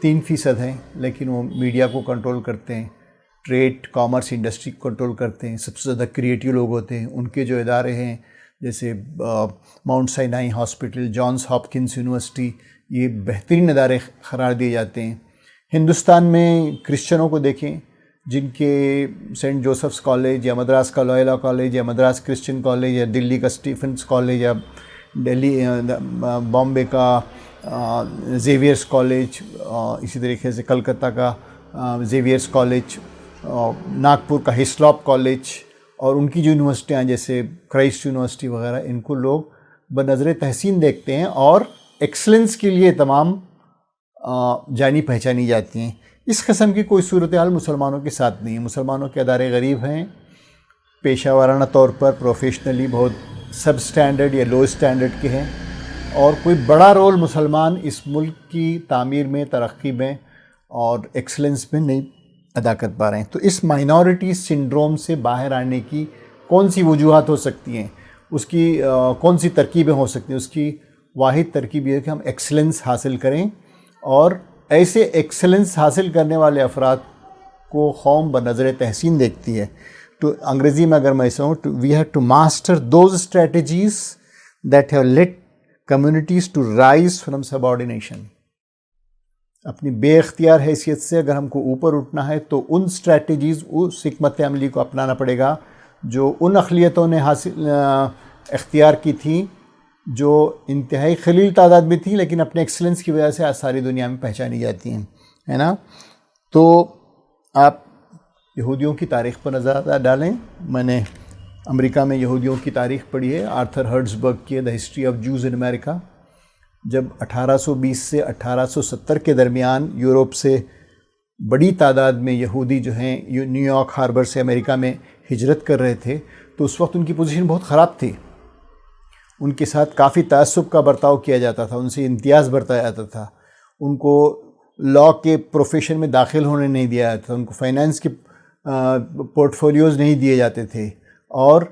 3% ہیں لیکن وہ میڈیا کو کنٹرول کرتے ہیں، ٹریڈ کامرس انڈسٹری کو کنٹرول کرتے ہیں، سب سے زیادہ کریٹیو لوگ ہوتے ہیں. ان کے جو ادارے ہیں جیسے Mount Sinai Hospital, Johns Hopkins University, یہ بہترین ادارے قرار دیے جاتے ہیں. ہندوستان میں کرسچنوں کو دیکھیں جن کے سینٹ جوسفس کالج یا مدراس کا لوئلہ کالج یا مدراس کرسچن کالج یا دلی کا اسٹیفنس کالج یا دلی بامبے کا زیویئرس کالج، اسی طریقے سے کلکتہ کا زیویئرس کالج، ناگپور کا ہسلاپ کالج اور ان کی جو یونیورسٹیاں جیسے کرائسٹ یونیورسٹی وغیرہ، ان کو لوگ بنظر تحسین دیکھتے ہیں اور ایکسلنس کے لیے تمام جانی پہچانی جاتی ہیں۔ اس قسم کی کوئی صورتحال مسلمانوں کے ساتھ نہیں ہے۔ مسلمانوں کے ادارے غریب ہیں، پیشہ ورانہ طور پر پروفیشنلی بہت سب اسٹینڈرڈ یا لو اسٹینڈرڈ کے ہیں، اور کوئی بڑا رول مسلمان اس ملک کی تعمیر میں، ترقی میں اور ایکسلنس میں نہیں ادا کر پا رہے ہیں۔ تو اس مائنورٹی سنڈروم سے باہر آنے کی کون سی وجوہات ہو سکتی ہیں، اس کی کون سی ترکیبیں ہو سکتی ہیں؟ اس کی واحد ترکیب یہ ہے کہ ہم ایکسلنس حاصل کریں، اور ایسے ایکسلنس حاصل کرنے والے افراد کو قوم بنظر تحسین دیکھتی ہے۔ تو انگریزی میں اگر میں ایسا ہوں، we have to master those strategies that have let communities to rise from subordination. اپنی بے اختیار حیثیت سے اگر ہم کو اوپر اٹھنا ہے تو ان اسٹریٹجیز، اس حکمت عملی کو اپنانا پڑے گا جو ان اقلیتوں نے اختیار کی تھیں جو انتہائی قلیل تعداد میں تھیں، لیکن اپنے ایکسلنس کی وجہ سے آج ساری دنیا میں پہچانی جاتی ہیں، ہے نا۔ تو آپ یہودیوں کی تاریخ پر نظر ڈالیں۔ میں نے امریکہ میں یہودیوں کی تاریخ پڑھی ہے، آرتھر ہرٹزبرگ کی دا ہسٹری آف جوز ان امریکہ۔ جب 1820 سے 1870 کے درمیان یورپ سے بڑی تعداد میں یہودی جو ہیں نیو یارک ہاربر سے امریکہ میں ہجرت کر رہے تھے، تو اس وقت ان کی پوزیشن بہت خراب تھی۔ ان کے ساتھ کافی تعصب کا برتاؤ کیا جاتا تھا، ان سے امتیاز برتایا جاتا تھا، ان کو لاء کے پروفیشن میں داخل ہونے نہیں دیا جاتا تھا، ان کو فائنانس کے پورٹ فولیوز نہیں دیے جاتے تھے، اور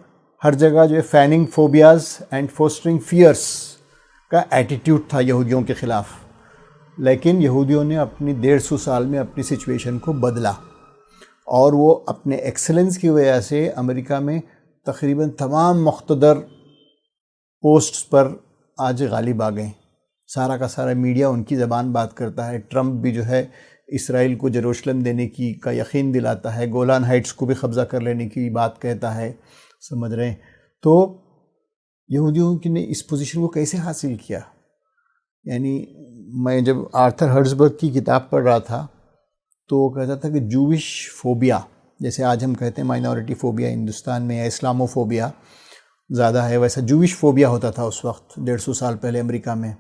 ہر جگہ جو ہے فیننگ فوبیاز اینڈ فوسٹرنگ فیئرس کا ایٹیٹیوڈ تھا یہودیوں کے خلاف۔ لیکن یہودیوں نے اپنی 150 سال میں اپنی سچویشن کو بدلا، اور وہ اپنے ایکسلنس کی وجہ سے امریکہ میں تقریباً تمام مقتدر پوسٹس پر آج غالب آ گئے۔ سارا کا سارا میڈیا ان کی زبان بات کرتا ہے۔ ٹرمپ بھی جو ہے اسرائیل کو جروشلم دینے کا یقین دلاتا ہے، گولان ہائٹس کو بھی قبضہ کر لینے کی بات کہتا ہے، سمجھ رہے ہیں۔ تو یہودیوں نے اس پوزیشن کو کیسے حاصل کیا؟ یعنی میں جب آرتھر ہرٹزبرگ کی کتاب پڑھ رہا تھا تو وہ کہتا تھا کہ جوش فوبیا، جیسے آج ہم کہتے ہیں مائنورٹی فوبیا ہندوستان میں یا اسلامو فوبیا زیادہ ہے، ویسا جوش فوبیا ہوتا تھا اس وقت 150 سال پہلے امریکہ میں۔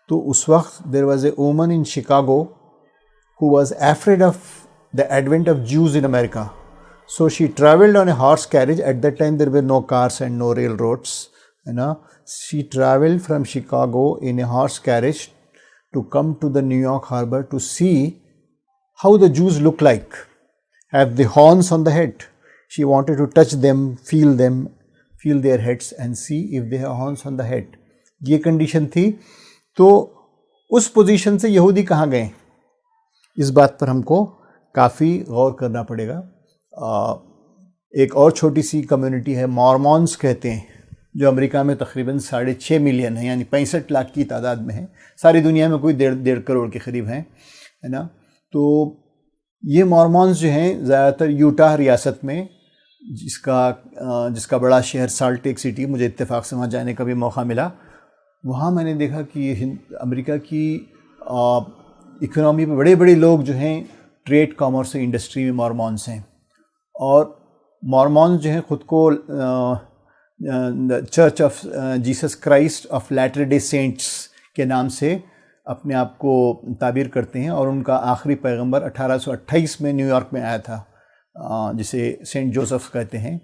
تو اس وقت there was a woman in Chicago who was afraid of the advent of Jews in America. So she traveled on a horse carriage. At that time there were no cars and no railroads. You know, she traveled from Chicago in a horse carriage to come to the New York harbor to see how the Jews look like. Have the horns on the head. She wanted to touch them, feel their heads and see if they have horns on the head. یہ کنڈیشن تھی۔ تو اس پوزیشن سے یہودی کہاں گئے، اس بات پر ہم کو کافی غور کرنا پڑے گا۔ ایک اور چھوٹی سی کمیونٹی ہے، مورمونز کہتے ہیں، جو امریکہ میں تقریباً 6.5 ملین ہیں، یعنی 65 لاکھ کی تعداد میں ہیں، ساری دنیا میں کوئی 1.5 کروڑ کے قریب ہیں، ہے نا۔ تو یہ مورمونز جو ہیں زیادہ تر یوٹا ریاست میں، جس کا بڑا شہر سالٹ لیک سٹی، مجھے اتفاق سے وہاں جانے کا بھی موقع ملا۔ وہاں میں نے دیکھا کہ امریکہ کی اکنامی پہ بڑے بڑے لوگ جو ہیں ٹریڈ کامرس انڈسٹری میں مورمونز ہیں، اور مورمونز جو ہیں خود کو Church of Jesus Christ of Latter Day Saints کے نام سے اپنے آپ کو تعبیر کرتے ہیں، اور ان کا آخری پیغمبر 1828 میں نیو یارک میں آیا تھا، جسے سینٹ جوزف کہتے ہیں،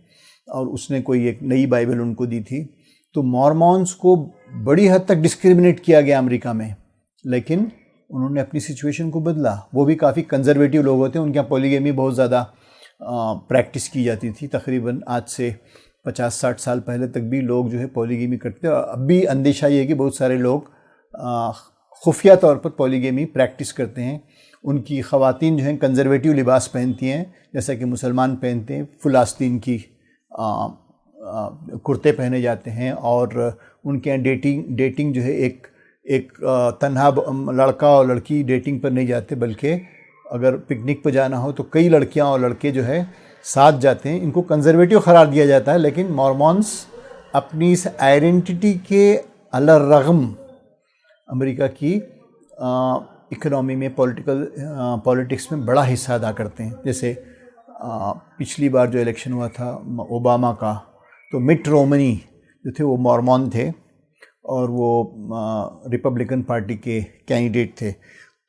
اور اس نے کوئی ایک نئی بائبل ان کو دی تھی۔ تو مورمونز کو بڑی حد تک ڈسکریمنیٹ کیا گیا امریکہ میں، لیکن انہوں نے اپنی سچویشن کو بدلا۔ وہ بھی کافی کنزرویٹیو لوگ ہوتے ہیں، ان کے یہاں پولیگیمی بہت زیادہ پریکٹس کی جاتی تھی۔ تقریباً آج سے 50-60 سال پہلے تک بھی لوگ جو ہے پولیگیمی کرتے ہیں، اور اب بھی اندیشہ یہ ہے کہ بہت سارے لوگ خفیہ طور پر پولیگیمی پریکٹس کرتے ہیں۔ ان کی خواتین جو ہیں کنزرویٹیو لباس پہنتی ہیں، جیسا کہ مسلمان پہنتے ہیں، فل آستین کی کرتے پہنے جاتے ہیں، اور ان کے یہاں ڈیٹنگ جو ہے ایک تنہا لڑکا اور لڑکی ڈیٹنگ پر نہیں جاتے، بلکہ اگر پکنک پہ جانا ہو تو کئی لڑکیاں اور لڑکے جو ہے ساتھ جاتے ہیں۔ ان کو کنزرویٹیو قرار دیا جاتا ہے، لیکن مورمونز اپنی اس آئیڈینٹی کے علی الرغم امریکہ کی اکنامی میں پولیٹکس میں بڑا حصہ ادا کرتے ہیں. جیسے پچھلی بار جو الیکشن ہوا تھا اوباما کا، تو مٹ رومنی جو تھے وہ مورمون تھے اور وہ ریپبلکن پارٹی کے کینڈیڈیٹ تھے.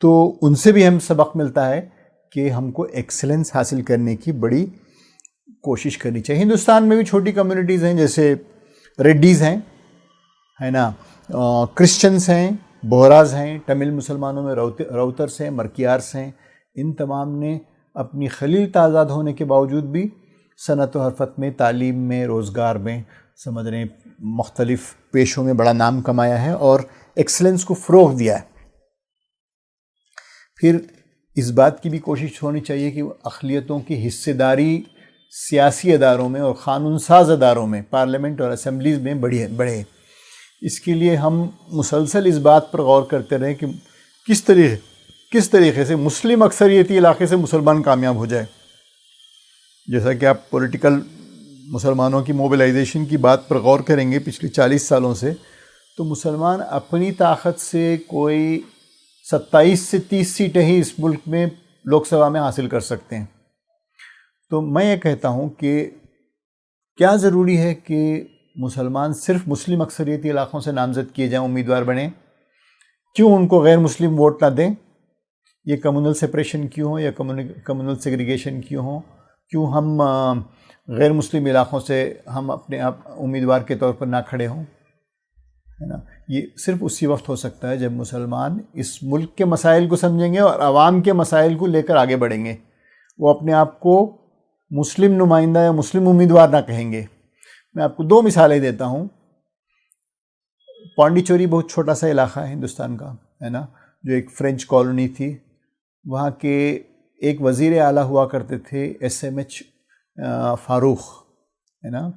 تو ان سے بھی ہم سبق ملتا ہے کہ ہم کو ایکسلنس حاصل کرنے کی بڑی کوشش کرنی چاہیے. ہندوستان میں بھی چھوٹی کمیونٹیز ہیں، جیسے ریڈیز ہیں، ہے نا، کرسچنس ہیں، بوہراز ہیں، تمل مسلمانوں میں راؤترس ہیں، مرکیارس ہیں. ان تمام نے اپنی خلیل تعداد ہونے کے باوجود بھی صنعت و حرفت میں، تعلیم میں، روزگار میں، سمجھ رہے ہیں، مختلف پیشوں میں بڑا نام کمایا ہے اور ایکسلنس کو فروغ دیا ہے. پھر اس بات کی بھی کوشش ہونی چاہیے کہ اقلیتوں کی حصہ داری سیاسی اداروں میں اور قانون ساز اداروں میں، پارلیمنٹ اور اسمبلیز میں بڑھے. اس کے لیے ہم مسلسل اس بات پر غور کرتے رہیں کہ کس طریقے سے مسلم اکثریتی علاقے سے مسلمان کامیاب ہو جائے. جیسا کہ آپ پولیٹیکل مسلمانوں کی موبلائزیشن کی بات پر غور کریں گے پچھلی 40 سالوں سے، تو مسلمان اپنی طاقت سے کوئی 27 سے 30 سیٹیں ہی اس ملک میں لوک سبھا میں حاصل کر سکتے ہیں. تو میں یہ کہتا ہوں کہ کیا ضروری ہے کہ مسلمان صرف مسلم اکثریتی علاقوں سے نامزد کیے جائیں، امیدوار بنیں؟ کیوں ان کو غیر مسلم ووٹ نہ دیں؟ یہ کمیونل سپریشن کیوں ہو یا کمیونل سیگریگیشن کیوں ہو؟ کیوں ہم غیر مسلم علاقوں سے ہم اپنے آپ امیدوار کے طور پر نہ کھڑے ہوں؟ ہے نا، یہ صرف اسی وقت ہو سکتا ہے جب مسلمان اس ملک کے مسائل کو سمجھیں گے اور عوام کے مسائل کو لے کر آگے بڑھیں گے. وہ اپنے آپ کو مسلم نمائندہ یا مسلم امیدوار نہ کہیں گے. میں آپ کو 2 مثالیں دیتا ہوں. پانڈیچوری بہت چھوٹا سا علاقہ ہے ہندوستان کا، ہے نا، جو ایک فرینچ کالونی تھی. وہاں کے ایک وزیر اعلیٰ ہوا کرتے تھے SMH فاروق، ہے نا.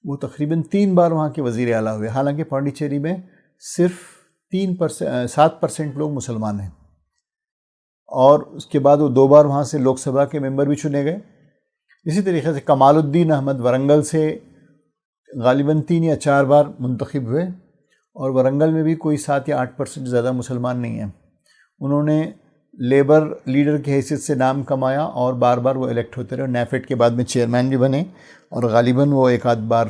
وہ تقریباً 3 بار وہاں کے وزیر اعلیٰ ہوئے، حالانکہ پانڈیچیری میں صرف 7% لوگ مسلمان ہیں. اور اس کے بعد وہ 2 بار وہاں سے لوک سبھا کے ممبر بھی چنے گئے. اسی طریقے سے کمال الدین احمد ورنگل سے غالباً 3 یا 4 بار منتخب ہوئے، اور ورنگل میں بھی کوئی 7 یا 8% زیادہ مسلمان نہیں ہیں. انہوں نے لیبر لیڈر کی حیثیت سے نام کمایا اور بار بار وہ الیکٹ ہوتے رہے. نیفیڈ کے بعد میں چیئرمین بھی بنے اور غالباً وہ 1 بار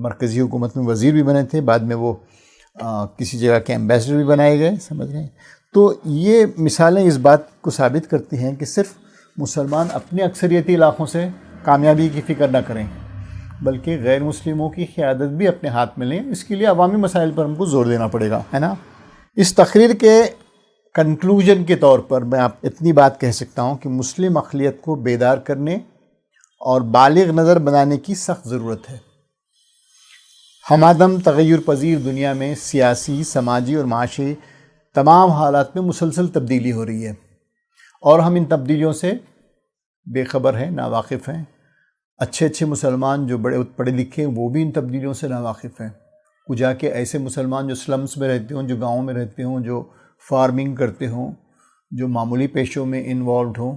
مرکزی حکومت میں وزیر بھی بنے تھے. بعد میں وہ کسی جگہ کے ایمبیسڈر بھی بنائے گئے، سمجھ رہے ہیں. تو یہ مثالیں اس بات کو ثابت کرتی ہیں کہ صرف مسلمان اپنے اکثریتی علاقوں سے کامیابی کی فکر نہ کریں، بلکہ غیر مسلموں کی قیادت بھی اپنے ہاتھ میں لیں. اس کے لیے عوامی مسائل پر ہم کو زور دینا پڑے گا، ہے نا. اس تقریر کے کنکلوژن کے طور پر میں آپ اتنی بات کہہ سکتا ہوں کہ مسلم اقلیت کو بیدار کرنے اور بالغ نظر بنانے کی سخت ضرورت ہے. ہمادم تغیر پذیر دنیا میں سیاسی، سماجی اور معاشی تمام حالات میں مسلسل تبدیلی ہو رہی ہے، اور ہم ان تبدیلیوں سے بے خبر ہیں، ناواقف ہیں. اچھے مسلمان جو بڑے پڑھے لکھے ہیں وہ بھی ان تبدیلیوں سے ناواقف ہیں. کجا کے ایسے مسلمان جو سلمز میں رہتے ہوں، جو گاؤں میں رہتے ہوں، جو فارمنگ کرتے ہوں، جو معمولی پیشوں میں انوالوڈ ہوں،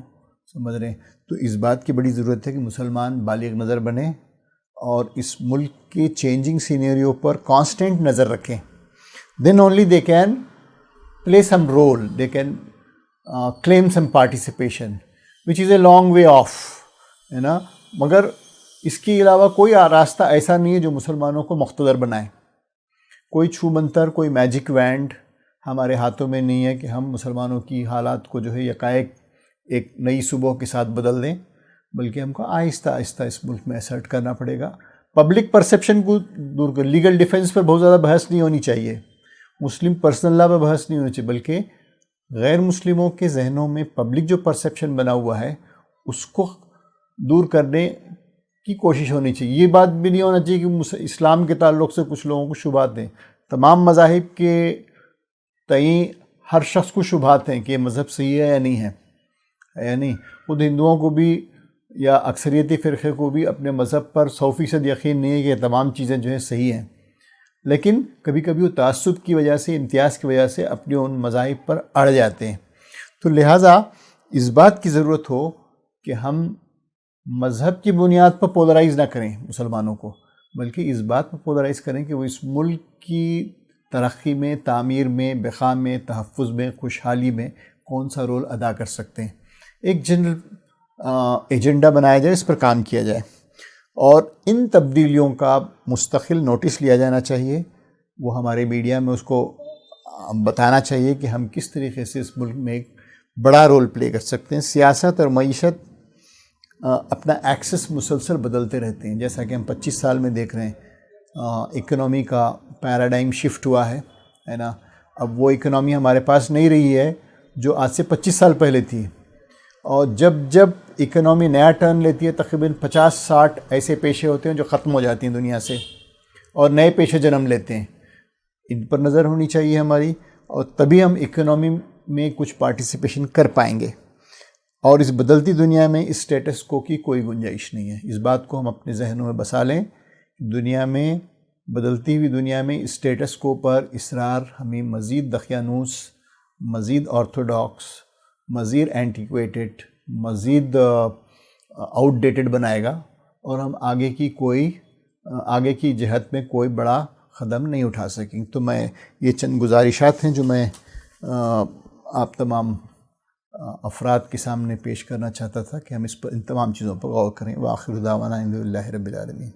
سمجھ رہے ہیں. تو اس بات کی بڑی ضرورت ہے کہ مسلمان بالغ نظر بنیں اور اس ملک کے چینجنگ سینیریو پر کانسٹنٹ نظر رکھیں. Then only they can play some role, they can claim some participation, which is a long way off, ہے نا. مگر اس کے علاوہ کوئی راستہ ایسا نہیں ہے جو مسلمانوں کو مقتدر بنائے. کوئی چھو منتر، کوئی میجک وینڈ ہمارے ہاتھوں میں نہیں ہے کہ ہم مسلمانوں کی حالات کو جو ہے یکایک ایک نئی صبح کے ساتھ بدل دیں، بلکہ ہم کو آہستہ آہستہ اس ملک میں اسرٹ کرنا پڑے گا. پبلک پرسیپشن کو دور کر، لیگل ڈیفنس پر بہت زیادہ بحث نہیں ہونی چاہیے، مسلم پرسنل لا پہ بحث نہیں ہونی چاہیے، بلکہ غیر مسلموں کے ذہنوں میں پبلک جو پرسیپشن بنا ہوا ہے اس کو دور کرنے کی کوشش ہونی چاہیے. یہ بات بھی نہیں ہونا چاہیے کہ اسلام کے تعلق سے کچھ لوگوں کو شبہات ہیں. تمام مذاہب کے تئیں ہر شخص کو شبہات ہیں کہ یہ مذہب صحیح ہے یا نہیں ہے، یا نہیں. خود ہندوؤں کو بھی یا اکثریتی فرقے کو بھی اپنے مذہب پر 100% یقین نہیں ہے کہ یہ تمام چیزیں جو ہیں صحیح ہیں، لیکن کبھی کبھی وہ تعصب کی وجہ سے، امتیاز کی وجہ سے اپنے ان مذاہب پر اڑ جاتے ہیں. تو لہٰذا اس بات کی ضرورت ہو کہ ہم مذہب کی بنیاد پر پولرائز نہ کریں مسلمانوں کو، بلکہ اس بات پر پولرائز کریں کہ وہ اس ملک کی ترقی میں، تعمیر میں، بقا میں، تحفظ میں، خوشحالی میں کون سا رول ادا کر سکتے ہیں. ایک جنرل ایجنڈا بنایا جائے، اس پر کام کیا جائے، اور ان تبدیلیوں کا مستقل نوٹس لیا جانا چاہیے. وہ ہمارے میڈیا میں اس کو بتانا چاہیے کہ ہم کس طریقے سے اس ملک میں ایک بڑا رول پلے کر سکتے ہیں. سیاست اور معیشت اپنا ایکسس مسلسل بدلتے رہتے ہیں، جیسا کہ ہم 25 سال میں دیکھ رہے ہیں. اکنامی کا پیراڈائم شفٹ ہوا ہے نا. اب وہ اکنامی ہمارے پاس نہیں رہی ہے جو آج سے 25 سال پہلے تھی. اور جب اکنامی نیا ٹرن لیتی ہے، تقریباً 50-60 ایسے پیشے ہوتے ہیں جو ختم ہو جاتی ہیں دنیا سے، اور نئے پیشے جنم لیتے ہیں. ان پر نظر ہونی چاہیے ہماری، اور تبھی ہم اکنامی میں کچھ پارٹیسپیشن کر پائیں گے. اور اس بدلتی دنیا میں اس اسٹیٹس کو کی کوئی گنجائش نہیں ہے. اس بات کو ہم اپنے ذہنوں میں بسا لیں. دنیا میں، بدلتی ہوئی دنیا میں اسٹیٹس کو پر اصرار ہمیں مزید دقیانوس، مزید آرتھوڈاکس، مزید اینٹیکویٹڈ، مزید آؤٹ ڈیٹڈ بنائے گا، اور ہم آگے کی جہت میں کوئی بڑا قدم نہیں اٹھا سکیں. تو میں یہ چند گزارشات ہیں جو میں آپ تمام افراد کے سامنے پیش کرنا چاہتا تھا کہ ہم ان تمام چیزوں پر غور کریں. وآخر دعوانا الحمد للہ رب العالمین.